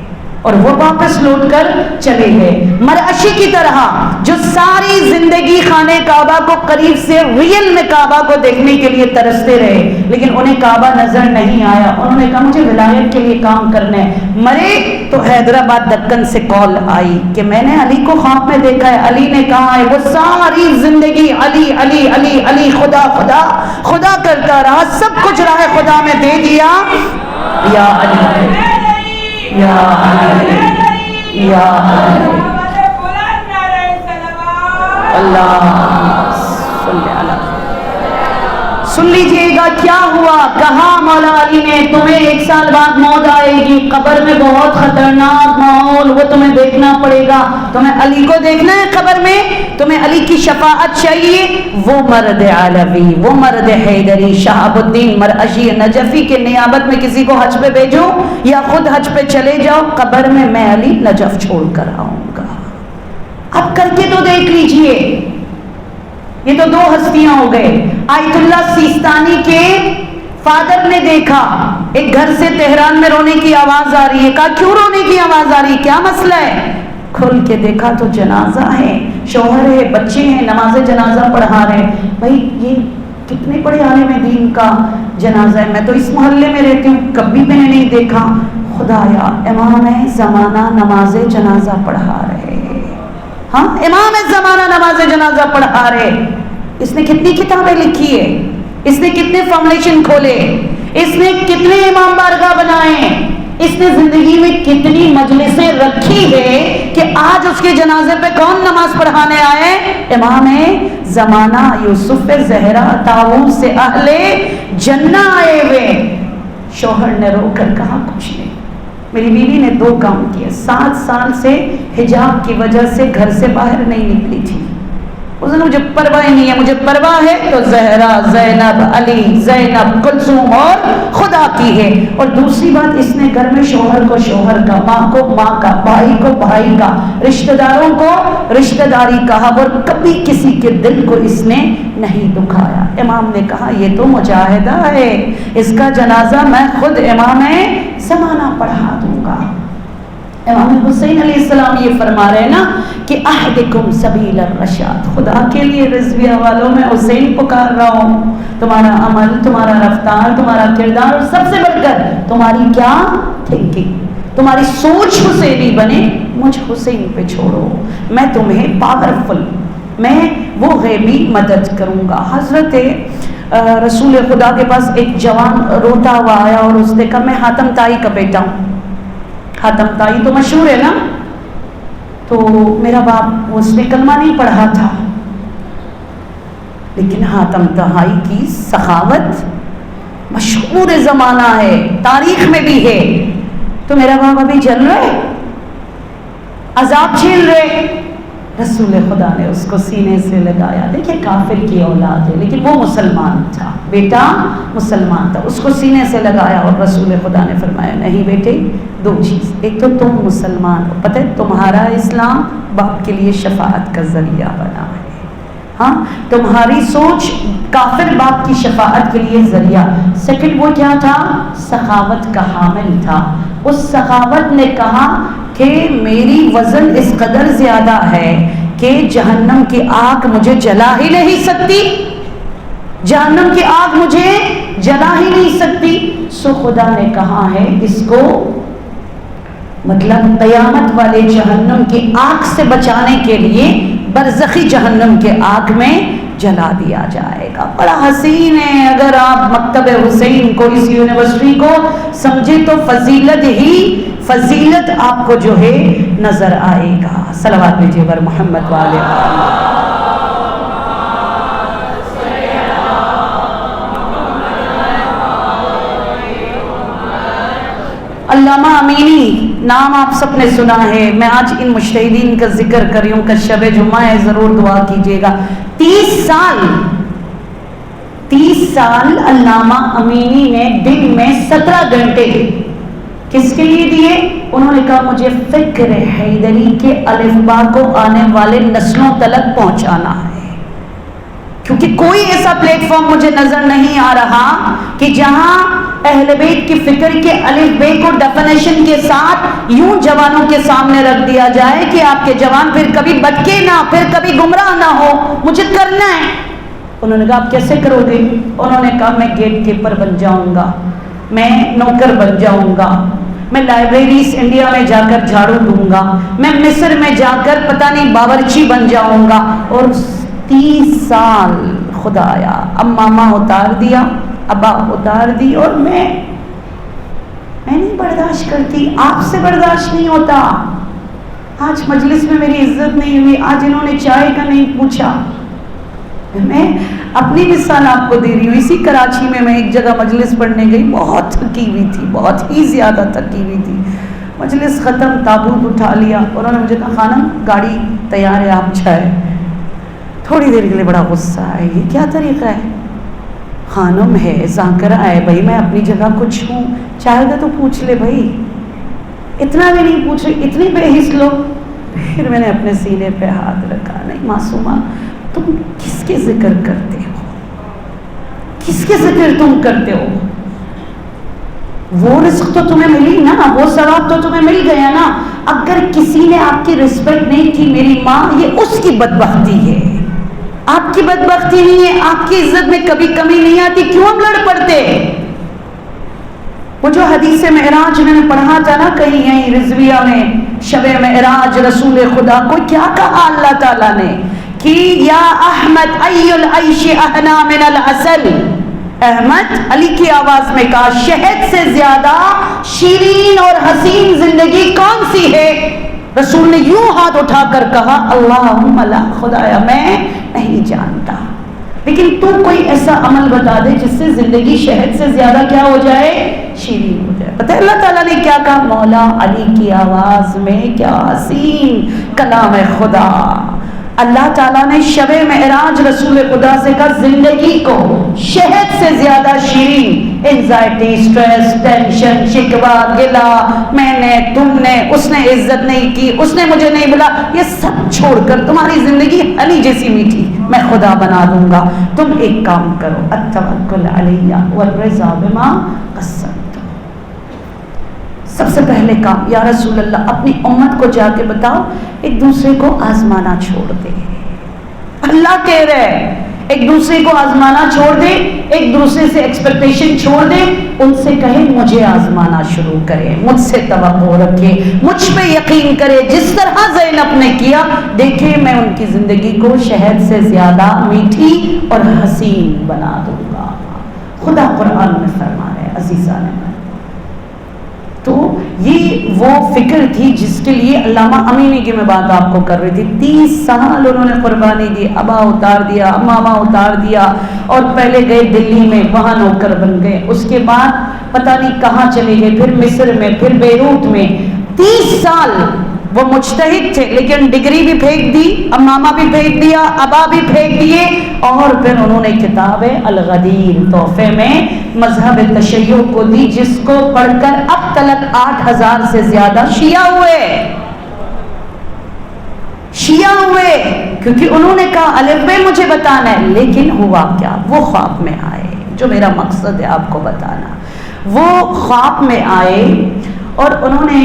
اور وہ واپس لوٹ کر چلے گئے، مرعشی کی طرح جو ساری زندگی خانے کعبہ کو قریب سے ریئل میں کعبہ کو دیکھنے کے لیے ترستے رہے، لیکن انہیں کعبہ نظر نہیں آیا۔ انہوں نے کہا مجھے ولایت کے لیے کام کرنا ہے۔ مرے تو حیدرآباد دکن سے کال آئی کہ میں نے علی کو خواب میں دیکھا ہے، علی نے کہا ہے، وہ ساری زندگی علی علی علی علی خدا خدا خدا کرتا رہا، سب کچھ راہ خدا میں دے دیا، یا علی یا علی یا علی اللہ صلی اللہ۔ سن لیجئے گا کیا ہوا، کہا مولا علی نے تمہیں 1 سال بعد موت آئے گی، قبر میں بہت خطرناک ماحول، وہ تمہیں دیکھنا پڑے گا، تمہیں علی کو دیکھنا ہے قبر میں، تمہیں علی کی شفاعت چاہیے، وہ مرد علوی، وہ مرد حیدری، شہاب الدین مرعشی نجفی کے نیابت میں کسی کو حج پہ بھیجو یا خود حج پہ چلے جاؤ، قبر میں میں علی نجف چھوڑ کر آؤں گا۔ اب کر کے تو دیکھ لیجئے، یہ تو 2 ہستیاں ہو گئے۔ آیت اللہ سیستانی کے فادر نے دیکھا ایک گھر سے تہران میں رونے کی آواز آ رہی ہے، کہا کیوں رونے کی آواز آ رہی ہے، کیا مسئلہ ہے؟ کھل کے دیکھا تو جنازہ ہے، شوہر ہے، بچے ہیں، نماز جنازہ پڑھا رہے ہیں۔ بھائی یہ کتنے بڑے عالم دین کا جنازہ ہے، میں تو اس محلے میں رہتی ہوں، کبھی میں نے نہیں دیکھا۔ خدایا امام زمانہ نماز جنازہ پڑھا رہے، ہاں امام زمانہ نماز جنازہ پڑھا رہے۔ اس نے کتنی کتابیں لکھی ہے، اس نے کتنے فاؤنڈیشن کھولے، اس نے کتنے امام بارگاہ بنائے، اس نے زندگی میں کتنی مجلسیں رکھی ہے کہ آج اس کے جنازے پہ کون نماز پڑھانے آئے؟ امام زمانہ یوسف زہرا طاؤوس سے اہل جنہ آئے ہوئے۔ شوہر نے رو کر کہا کچھ نہیں، میری بیوی نے 2 کام کیے، 7 سال سے حجاب کی وجہ سے گھر سے باہر نہیں نکلی تھی، اس نے مجھے پرواہ نہیں ہے، مجھے پرواہ ہے تو زہرا، زینب، علی، زینب، کلثوم اور خدا کی ہے۔ اور دوسری بات، اس نے گھر میں شوہر کو شوہر کا، ماں کو ماں کا، بھائی کو بھائی کا، رشتہ داروں کو رشتہ داری کہا، اور کبھی کسی کے دل کو اس نے نہیں دکھایا۔ امام نے کہا یہ تو مجاہدہ ہے، اس کا جنازہ میں خود امام زمانہ پڑھا دوں گا۔ امام حسین علیہ السلام یہ فرما رہے ہیں نا کہ اہدکم سبیل الرشاد، خدا کے لیے رضویہ والوں میں حسین پکار رہا ہوں، تمہارا عمل، تمہارا رفتار، تمہارا کردار، اور سب سے بڑھ کر تمہاری کیا تھنکنگ، تمہاری سوچ حسینی بنے، مجھ حسین پہ چھوڑو، میں تمہیں پاورفل، میں وہ غیبی مدد کروں گا۔ حضرت رسول خدا کے پاس ایک جوان روتا ہوا آیا اور اس نے کہا میں حاتم طائی کا بیٹا ہوں۔ حاتم طائی تو مشہور ہے نا، تو میرا باپ، اس نے کلمہ نہیں پڑھا تھا، لیکن حاتم طائی کی سخاوت مشہور زمانہ ہے، تاریخ میں بھی ہے، تو میرا باپ ابھی جل رہے، عذاب جھیل رہے، رسول خدا نے اس کو سینے سے لگایا۔ دیکھیں کافر کی اولاد ہے لیکن وہ مسلمان تھا، بیٹا مسلمان تھا، اس کو سینے سے لگایا، اور رسول خدا نے فرمایا نہیں بیٹے، 2 چیز، ایک تو تم مسلمان ہو، پتہ ہے تمہارا اسلام باپ کے لیے شفاعت کا ذریعہ بنا ہے، ہاں تمہاری سوچ کافر باپ کی شفاعت کے لیے ذریعہ۔ سیکنڈ وہ کیا تھا؟ سخاوت کا حامل تھا۔ اس سخاوت نے کہا کہ میری وزن اس قدر زیادہ ہے کہ جہنم کی آگ مجھے جلا ہی نہیں سکتی، جہنم کی آگ مجھے جلا ہی نہیں سکتی، سو خدا نے کہا ہے اس کو مطلب قیامت والے جہنم کی آگ سے بچانے کے لیے برزخی جہنم کے آگ میں جلا دیا جائے گا۔ بڑا حسین ہے، اگر آپ مکتب حسین کو، اس یونیورسٹی کو سمجھے تو فضیلت ہی فضیلت آپ کو جو ہے نظر آئے گا۔ صلوات بھیجیے بر محمد والے۔ علامہ امینی نام آپ سب نے سنا ہے، میں آج ان مجتہدین کا ذکر کر رہی ہوں کہ شب جمعہ ہے، ضرور دعا کیجیے گا۔ 30 سال علامہ امینی نے دن میں 17 گھنٹے کس کے لیے دیے؟ انہوں نے کہا مجھے فکر حیدری کے الف با کو آنے والے نسلوں تلک پہنچانا ہے، کیونکہ کوئی ایسا پلیٹ فارم مجھے نظر نہیں آ رہا کہ جہاں اہل بیت کی فکر کے الف بے کو ڈیفینیشن کے ساتھ یوں جوانوں کے سامنے رکھ دیا جائے کہ آپ کے جوان پھر کبھی بھٹکے نہ، پھر کبھی گمراہ نہ ہو، مجھے کرنا ہے۔ انہوں نے کہا آپ کیسے کرو گے؟ انہوں نے کہا میں گیٹ کیپر بن جاؤں گا، میں نوکر بن جاؤں گا، میں لائبریریز انڈیا میں جا کر جھاڑو دوں گا، میں مصر میں جا کر پتہ نہیں باورچی بن جاؤں گا۔ اور 30 سال خدایا اب ماما اتار دیا، ابا اتار دی، اور میں نہیں برداشت کرتی، آپ سے برداشت نہیں ہوتا۔ آج مجلس میں میری عزت نہیں ہوئی، آج انہوں نے چائے کا نہیں پوچھا۔ میں اپنی مثال آپ کو دے رہی ہوں، اسی کراچی میں ایک جگہ مجلس پڑھنے گئی، بہت تھکی ہوئی تھی، بہت ہی زیادہ تھکی ہوئی تھی۔ مجلس ختم، تابوت اٹھا لیا، انہوں نے مجھے کہا خانم گاڑی تیار ہے، آپ جائے۔ تھوڑی دیر کے لیے بڑا غصہ ہے، یہ کیا طریقہ ہے؟ خانم ہے، ذاکرہ ہے، بھائی میں اپنی جگہ کچھ ہوں، چاہے گا تو پوچھ لے بھائی، اتنا بھی نہیں پوچھ رہی، اتنی بے حس لوگ۔ پھر میں نے اپنے سینے پہ ہاتھ رکھا، نہیں معصومہ تم کس کے ذکر کرتے ہو؟ کس کے ذکر تم کرتے ہو؟ وہ رزق تو تمہیں ملی نا، وہ ثواب تو تمہیں مل گیا نا۔ اگر کسی نے آپ کی رسپیکٹ نہیں کی میری ماں، یہ اس کی بدبختی ہے، آپ کی بدبختی نہیں ہے۔ آپ کی عزت میں کبھی کمی نہیں آتی، کیوں ہم لڑ پڑتے؟ وہ جو حدیث معراج میں نے پڑھا تھا نا کہیں یہیں رضویہ میں، شب معراج رسول خدا کو کیا کہا اللہ تعالیٰ نے کہ یا احمد ای العیش احنا من العسل، احمد علی کی آواز میں کہا شہد سے زیادہ شیرین اور حسین زندگی کون سی ہے؟ رسول نے یوں ہاتھ اٹھا کر کہا اللہم لا، خدایا میں نہیں جانتا، لیکن تو کوئی ایسا عمل بتا دے جس سے زندگی شہد سے زیادہ کیا ہو جائے؟ شیرین ہو جائے۔ پتہ ہے اللہ تعالیٰ نے کیا کہا؟ مولا علی کی آواز میں کیا حسین کلام خدا۔ اللہ تعالیٰ نے شب معراج رسول خدا سے کہا زندگی کو شہد سے زیادہ شیرین، انزائٹی، سٹریس، ٹینشن، شکوہ، گلہ، میں نے، تم نے، اس نے عزت نہیں کی، اس نے مجھے نہیں بلا، یہ سب چھوڑ کر تمہاری زندگی ہنی جیسی میٹھی میں خدا بنا دوں گا۔ تم ایک کام کرو، التوکل علی والرضا بما قسمت۔ سب سے پہلے کام یا رسول اللہ اپنی امت کو جا کے بتاؤ ایک دوسرے کو آزمانا چھوڑ دے۔ اللہ کہہ رہے ایک دوسرے کو آزمانا چھوڑ دے، ایک دوسرے سے ایکسپیکٹیشن چھوڑ دے، ان سے کہے مجھے آزمانا شروع کرے، مجھ سے توقع رکھے، مجھ پہ یقین کرے، جس طرح زینب نے کیا، دیکھے میں ان کی زندگی کو شہد سے زیادہ میٹھی اور حسین بنا دوں گا۔ خدا قرآن میں فرما ہے عزیزان میں۔ تو یہ وہ فکر تھی جس کے لیے علامہ امینی کی میں بات آپ کو کر رہی تھی، 30 سال انہوں نے قربانی دی، ابا اتار دیا، ماما اتار دیا، اور پہلے گئے دلی میں، وہاں نوکر بن گئے، اس کے بعد پتہ نہیں کہاں چلے گئے، پھر مصر میں، پھر بیروت میں۔ 30 سال وہ مجتہد تھے، لیکن ڈگری بھی پھینک دی، اب ماما بھی پھینک دیا، ابا بھی پھینک دیے، اور پھر انہوں نے کتاب الغدیر تحفے میں مذہب تشیع کو دی، جس کو پڑھ کر اب تلک 8000 سے زیادہ شیعہ ہوئے، کیونکہ انہوں نے کہا الف بے مجھے بتانا ہے۔ لیکن ہوا کیا؟ وہ خواب میں آئے، جو میرا مقصد ہے آپ کو بتانا، وہ خواب میں آئے اور انہوں نے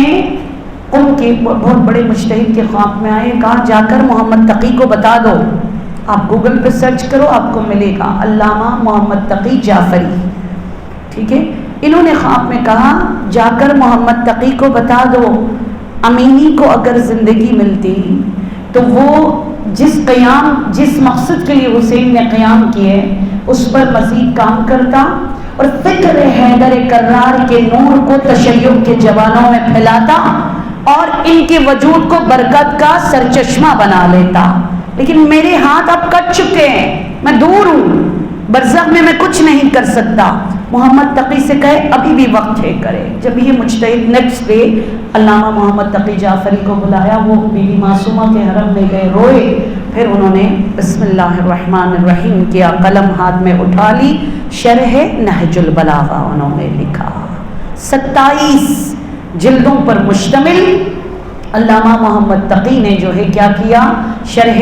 ان کے بہت بڑے مجتہد کے خواب میں آئے، کہا جا کر محمد تقی کو بتا دو، آپ گوگل پہ سرچ کرو آپ کو ملے گا، علامہ محمد تقی جعفری، ٹھیک ہے۔ انہوں نے خواب میں کہا جا کر محمد تقی کو بتا دو امینی کو اگر زندگی ملتی تو وہ جس مقصد کے لیے حسین نے قیام کیے اس پر مزید کام کرتا، اور فکر حیدر کرار کے نور کو تشیع کے جوانوں میں پھیلاتا اور ان کے وجود کو برکت کا سرچشمہ بنا لیتا۔ لیکن میرے ہاتھ اب کٹ چکے ہیں، میں دور ہوں، برزخ میں کچھ نہیں کر سکتا۔ محمد تقی سے کہے ابھی بھی وقت ہے کرے۔ جب یہ مجتہد نیکسٹ ڈے علامہ محمد تقی جعفری کو بلایا، وہ بی بی معصومہ کے حرم میں گئے، روئے، پھر انہوں نے بسم اللہ الرحمن الرحیم کیا، قلم ہاتھ میں اٹھا لی، شرح نہج البلاغہ انہوں نے لکھا، 27 جلدوں پر مشتمل علامہ محمد تقی نے جو ہے کیا کیا، شرح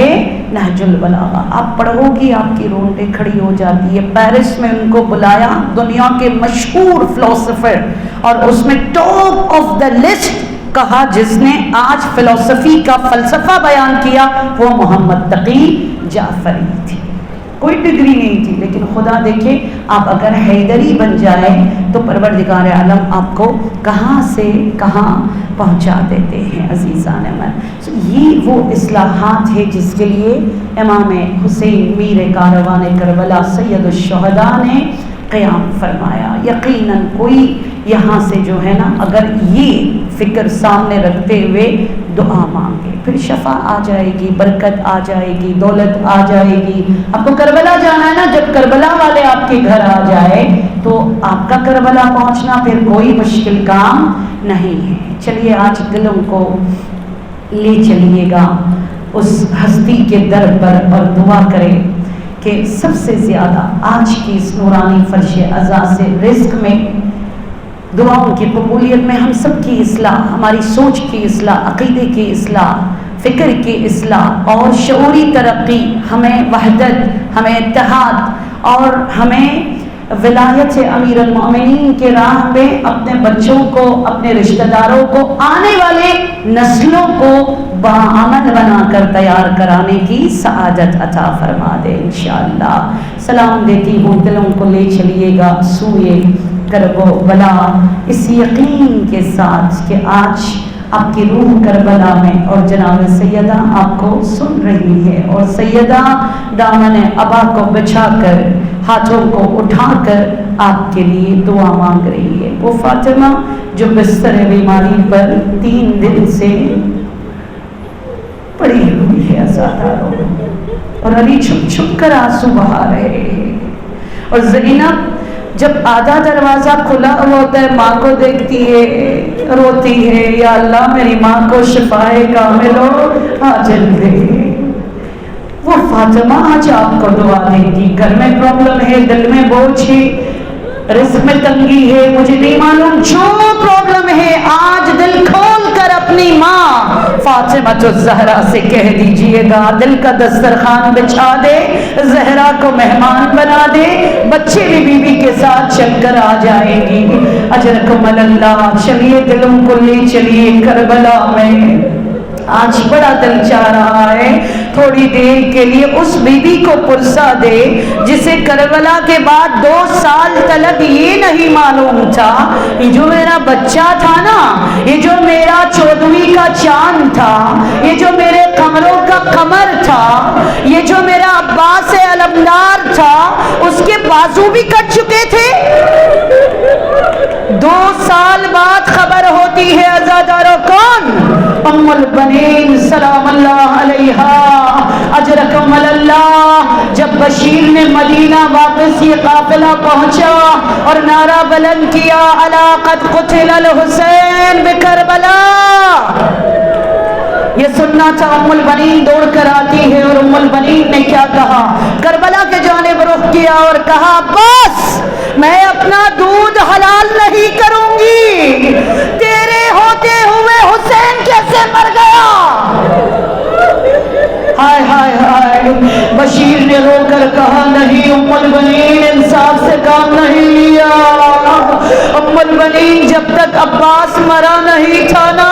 نہج البلاغہ، آپ پڑھو گی آپ کی رونٹیں کھڑی ہو جاتی ہے۔ پیرس میں ان کو بلایا، دنیا کے مشہور فلسفر، اور اس میں ٹاپ آف دا لسٹ کہا جس نے آج فلسفی کا فلسفہ بیان کیا وہ محمد تقی جعفری تھی۔ کوئی ڈگری نہیں تھی، لیکن خدا دیکھے آپ اگر حیدری بن جائے تو پروردگار عالم آپ کو کہاں سے کہاں پہنچا دیتے ہیں عزیزان من۔ یہ وہ اصلاحات ہے جس کے لیے امام حسین میر کاروان کربلا سید الشہداء نے قیام فرمایا۔ یقیناً کوئی یہاں سے جو ہے نا اگر یہ فکر سامنے رکھتے ہوئے دعا مانگے پھر شفا آ جائے گی، برکت آ جائے گی، دولت آ جائے گی۔ آپ کو کربلا جانا ہے نا، جب کربلا والے آپ کے گھر آ جائے تو آپ کا کربلا پہنچنا پھر کوئی مشکل کام نہیں ہے۔ چلیے آج دلوں کو لے چلیے گا اس ہستی کے در پر اور دعا کریں کہ سب سے زیادہ آج کی اس نورانی فرش عزا سے رزق میں، دعاؤں کی قبولیت میں ہم سب کی اصلاح، ہماری سوچ کی اصلاح، عقیدے کی اصلاح، فکر کی اصلاح اور شعوری ترقی، ہمیں وحدت، ہمیں اتحاد اور ہمیں ولایت امیر المومنین کے راہ میں اپنے بچوں کو، اپنے رشتہ داروں کو، آنے والے نسلوں کو باعمل بنا کر تیار کرانے کی سعادت عطا فرما دے انشاءاللہ۔ سلام دیتی ہوں، دلوں کو لے چلیے گا سوئے کرب و بلا، اس یقین کے ساتھ کہ آج آپ کی روح کربلا میں اور جناب سیدہ آپ کو سن رہی ہے، اور سیدہ دامن ابا کو بچھا کر، ہاتھوں کو اٹھا کر آپ کے لیے دعا مانگ رہی ہے۔ وہ فاطمہ جو بستر بیماری پر 3 دن سے پڑی ہوئی ہے عزاداروں، اور علی چھپ چھپ کر آنسو بہا رہے ہیں، اور زینب جب آدھا دروازہ کھلا ہوتا ہے ماں کو دیکھتی ہے، روتی ہے، یا اللہ میری ماں کو شفائے کامل و عاجل دے۔ وہ فاطمہ آج آپ کو دعا دے گی۔ گھر میں پرابلم ہے، دل میں بوجھ ہے، رزق میں تنگی ہے، مجھے نہیں معلوم جو پرابلم ہے، آج دل کھول کر اپنی ماں فاطمہ الزہرا سے کہہ دیجئے گا، دل کا دسترخوان بچھا دے، زہرا کو مہمان بنا دے، بچے بھی بی بی کے ساتھ چل کر آ جائیں گی۔ اجرکم اللہ۔ چلیے دلوں کو لے چلیے کربلا میں۔ آج بڑا دل چاہ رہا ہے تھوڑی دیر کے لیے اس بی بی کو پرسا دے جسے کربلا کے بعد 2 سال تلک یہ نہیں معلوم تھا، یہ جو میرا بچہ تھا نا، یہ جو میرا 14ویں کا چاند تھا، یہ جو میرے قمروں کا قمر تھا، یہ جو میرا عباس علمدار تھا، اس کے بازو بھی کٹ چکے تھے۔ 2 سال بعد خبر ہوتی ہے عزاداروں، کون؟ ام البنین سلام اللہ علیہا اجرکم اللہ۔ جب بشیر نے مدینہ واپس یہ قافلہ پہنچا اور نعرہ بلند کیا، الا قد قتل الحسین بکربلا، یہ سننا تھا۔ ام البنین دوڑ کر آتی ہے، اور ام البنین نے کیا کہا؟ کربلا کے جانب رخ کیا اور کہا، بس میں اپنا دودھ حلال نہیں کروں گی، تیرے ہوتے ہوئے حسین کیسے مر گیا؟ ہائے ہائے ہائے۔ بشیر نے رو کر کہا، نہیں ام البنین، انصاف سے کام نہیں لیا۔ ام البنین، جب تک عباس مرا نہیں تھا نا،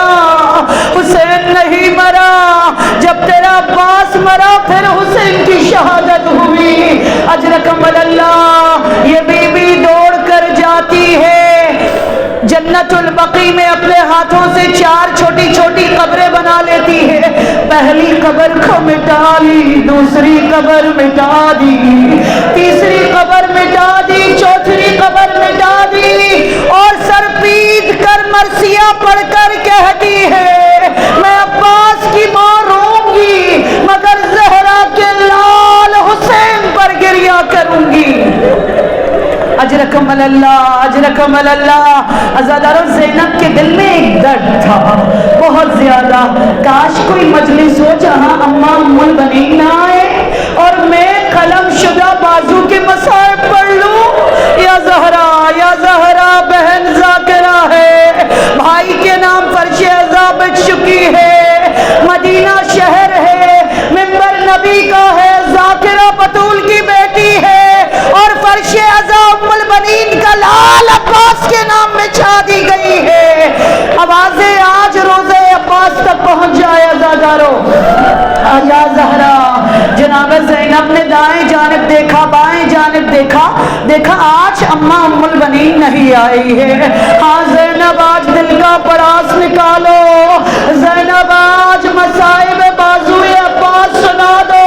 حسین نہیں مرا۔ جب تیرا عباس مرا پھر حسین کی شہادت ہوئی۔ اجرکم اللہ۔ یہ بی بی دوڑ کر جاتی ہے جنت البقیع میں، اپنے ہاتھوں سے 4 چھوٹی چھوٹی قبریں بنا لیتی ہے۔ پہلی قبر کو مٹا لی، دوسری قبر مٹا دی، تیسری قبر مٹا دی، چوتھی قبر مٹا دی، اور سر پیٹ کر مرثیہ پڑھ کر کہتی ہے، میں عباس کی ماں روں گی مگر زہرا کے لال حسین پر گریہ کروں گی۔ اجرکم اللہ، اجرکم اللہ۔ عزادارو، زینب کے دل میں ایک درد تھا بہت زیادہ، کاش کوئی مجلس ہو جہاں اماں ام البنین نہ آئے اور میں قلم شدہ بازو کے مصائب پڑھ لوں۔ یا زہرا، یا زہرا، بہن ذاکرہ ہے، بھائی کے نام فرش عزا بچ چکی ہے، مدینہ شہر ہے، منبر نبی کا یا زہرا جناب زینب نے دائیں جانب دیکھا بائیں جانب دیکھا دیکھا آج اماں ام البنین نہیں آئی ہے. ہاں زینب آج دل کا پراز نکالو, زینب آج مصائب بازوئے عباس سنا دو,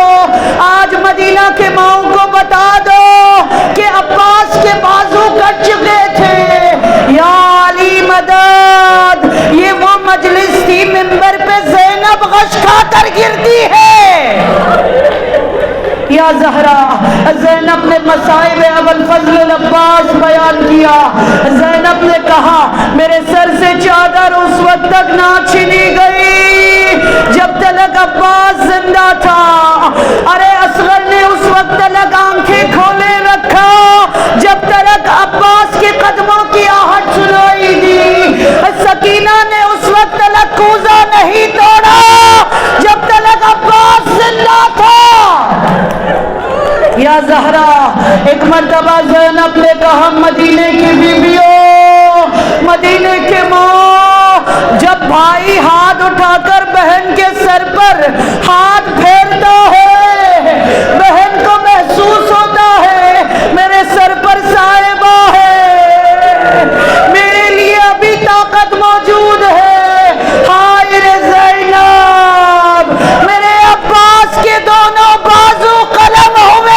آج مدینہ کے ماؤں کو بتا دو کہ عباس کے بازو کٹ چکے تھے. یا علی مدد, یہ وہ مجلس تھی منبر پہ زینب غش کھا کر گرتی ہے. یا زہرا زینب نے مصائب ابوالفضل العباس بیان کیا. زینب نے کہا میرے سر سے چادر اس وقت تک نہ چھینی گئی جب تلک عباس زندہ تھا. ارے اصغر نے اس وقت تلک آنکھیں کھولے رکھا جب تلک عباس کے قدموں کی آہٹ سنائی دی. سکینہ نے اس وقت تلک کوزہ نہیں توڑا جب تلک عباس زندہ تھا. یا زہرا ایک مرتبہ زینب نے کہا مدینے کی بیویوں, مدینے کے ماں, جب بھائی ہاتھ اٹھا کر بہن کے سر پر ہاتھ پھیرتا ہے بہن کو محسوس ہوتا ہے میرے سر پر صاحبہ ہے, میرے لیے ابھی طاقت موجود ہے. ہائے رے زینب, میرے عباس کے دونوں بازو قلم ہوئے.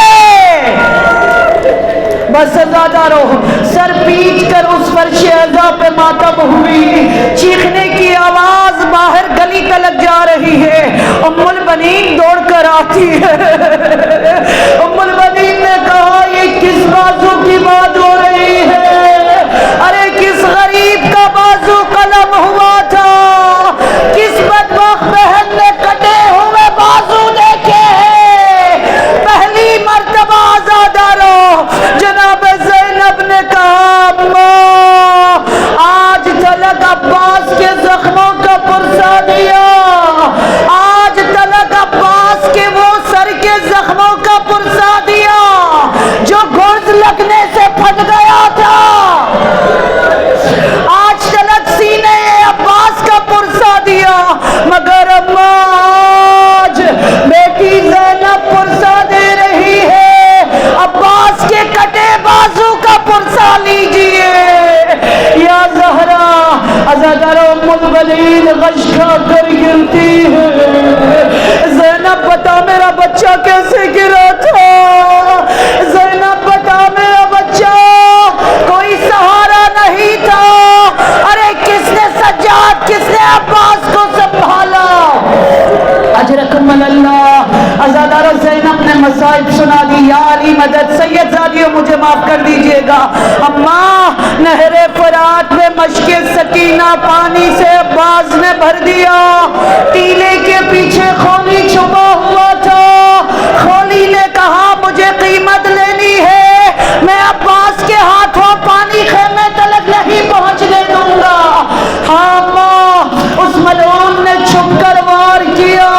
بس زیادہ رہو, سر پیٹ کر اس فرش عزا پہ ماتم ہوئی. چیخنے کی آواز باہر گلی تلک جا رہی ہے. ام البنین دوڑ کر آتی ہے. ام البنین نے کہا یہ کس بازو کی بات ہو رہی ہے؟ ارے کس غریب کا بازو قلم ہوا تھا, کس بدبخت بہن نے کٹے ہوئے بازو دیکھے ہیں. پہلی مرتبہ آزادہ رہو. جناب زینب نے کہا اماں آج تلک عباس کے زخموں کا پرسا دیا, آج تلک عباس کے وہ سر کے زخموں کا پرسا دیا جو گرز لگنے سے پھٹ گیا تھا. آج تلک سینے عباس کا پرسا دیا. مگر اماں آج بیٹی زینب پرسا دے رہی ہے, عباس کے کٹے بازو کا پرسا لیجئے. یا زہرا ازادر ام البنین غش کھا کر گرتی ہے. زینب بتا میرا بچہ کیسے گرا تھا, زینب بتا میرا بچہ کوئی سہارا نہیں تھا. ارے کس نے سجاد, کس نے عباس کو سنبھالا؟ اجرکم اللہ. ازادار زینب نے مصائب سنا دی. یا علی مدد, سید زادیوں مجھے معاف کر دیجئے گا. اماں نہر فرات میں مشق سکینہ پانی سے عباس نے بھر دیا. ٹیلے کے پیچھے خولی چھپا ہوا تھا. خولی نے کہا مجھے قیمت لینی ہے, میں عباس کے ہاتھوں پانی خیمے تلک نہیں پہنچنے دوں گا. ہاں ماں, اس ملعون نے چھپ کر وار کیا.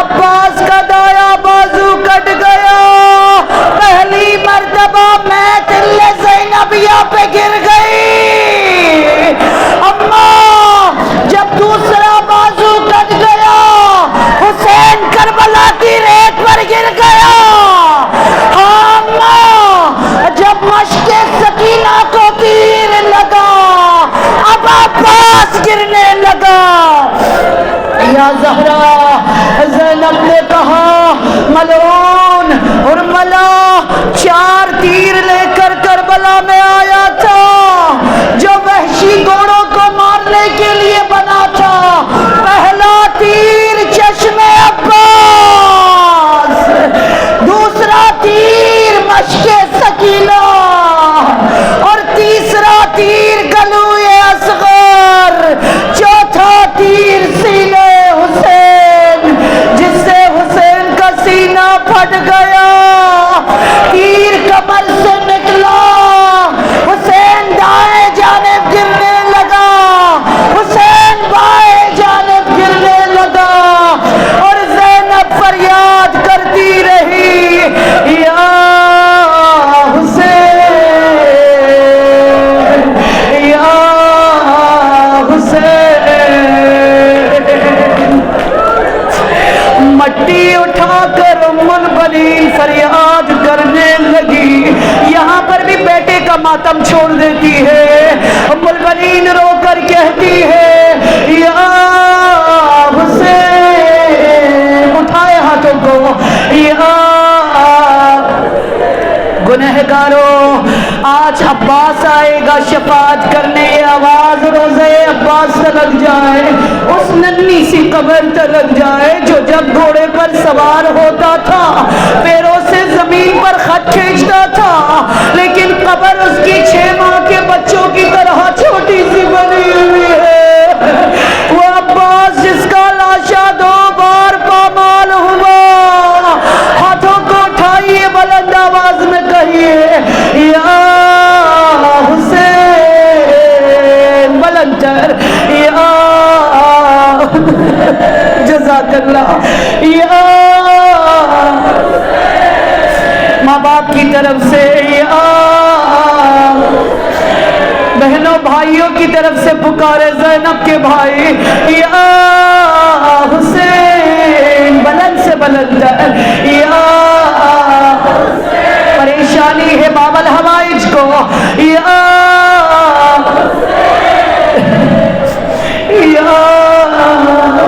عباس کا دایا بازو کٹ گیا. پہلی مرتبہ میں دل زینبیہ پہ گر گئی. اماں جب دوسرا بازو کٹ گیا, حسین مٹی اٹھا کر ام البنین فریاد کرنے لگی. یہاں پر بھی بیٹے کا ماتم چھوڑ دیتی ہے. ام البنین رو کر کہتی ہے یا حسین، اٹھائے ہاتھوں کو، یا گنہگاروں آج عباس آئے گا شفاعت کرنے. یہ آواز روزے عباس تلک جائے، اس ننھی سی قبر تلک جائے جو جب گھوڑے پر سوار ہوتا تھا پیروں سے زمین پر خط کھینچتا تھا، لیکن قبر اس کی 6 ماہ کے بچوں کی طرح چھوٹی سی بنی ہوئی ہے. وہ عباس جس کا لاشا 2 بار پامال ہوا، ہاتھوں کو اٹھائیے، بلند آواز میں کہیے یا حسین، بلند تر، یا جزاک اللہ، یا ماں باپ کی طرف سے، یا بہنوں بھائیوں کی طرف سے پکارے، زینب کے بھائی، یا حسین، بلند سے بلند تر، یا پریشانی ہے باب الحوائج کو، یا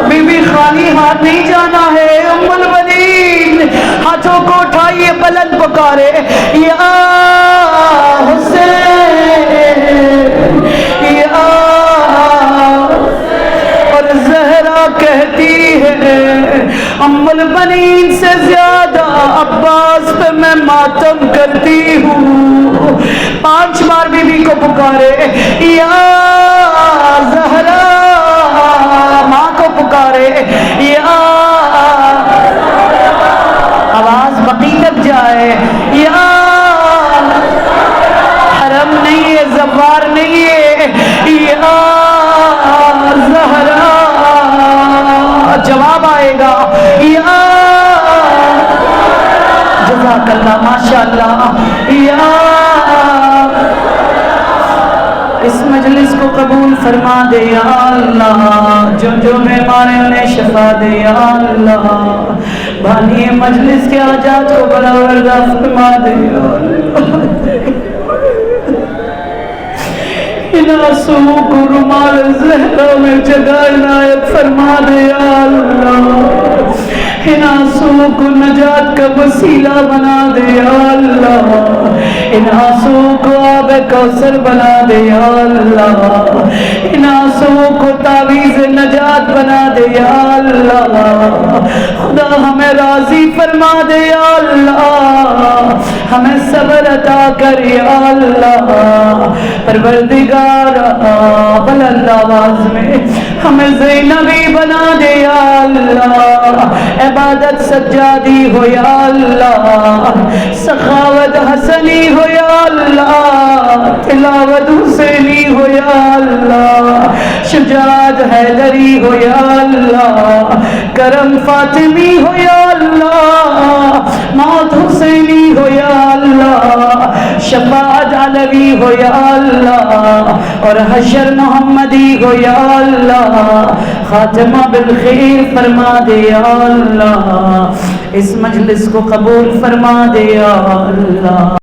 بی بی خالی ہاتھ نہیں جانا ہے. ام البنین ہاتھوں کو اٹھائیے، بلند پکارے یا حسین، یا. اور زہرا کہتی ہے ام البنین سے زیادہ عباس پہ میں ماتم کرتی ہوں. 5 بار بی بی کو پکارے یا زہرا، ماں کو پکارے یا، آواز بقی تک جائے، یا حرم نہیں ہے، زوار نہیں ہے، یا زہرا. جواب آئے گا یا جزاک اللہ، ماشاءاللہ، یا. اس مجلس کو قبول فرما دے یا اللہ، جو جو بیمار ہیں انہیں شفا دے یا اللہ. بھانی مجلس کے حاجات کو برآوردہ فرما دے یا اللہ. ان آنسوؤں کو رومال زہرا میں جگہ عنایت فرما دے یا اللہ. ان آنسوؤں کو نجات کا وسیلہ بنا دے یا اللہ. ان آنسوؤں کو آب کوثر بنا دے یا اللہ. ان آنسوؤں کو تعویذ نجات بنا دے یا اللہ. خدا ہمیں راضی فرما دے یا اللہ، ہمیں صبر عطا کر یا اللہ. پروردگار بلند آواز میں ہمیں زینبی بنا دے یا اللہ. عبادت سجادی ہو یا اللہ، سخاوت حسنی ہو یا اللہ، تلاوت حسینی ہو یا اللہ، شجاعت حیدری ہو یا اللہ، کرم فاطمی ہو یا اللہ، موت حسینی ہو یا اللہ، شفاعت علوی ہو یا اللہ، اور حشر محمدی ہو یا اللہ. خاتمہ بالخیر فرما دے یا اللہ. اس مجلس کو قبول فرما دے یا اللہ.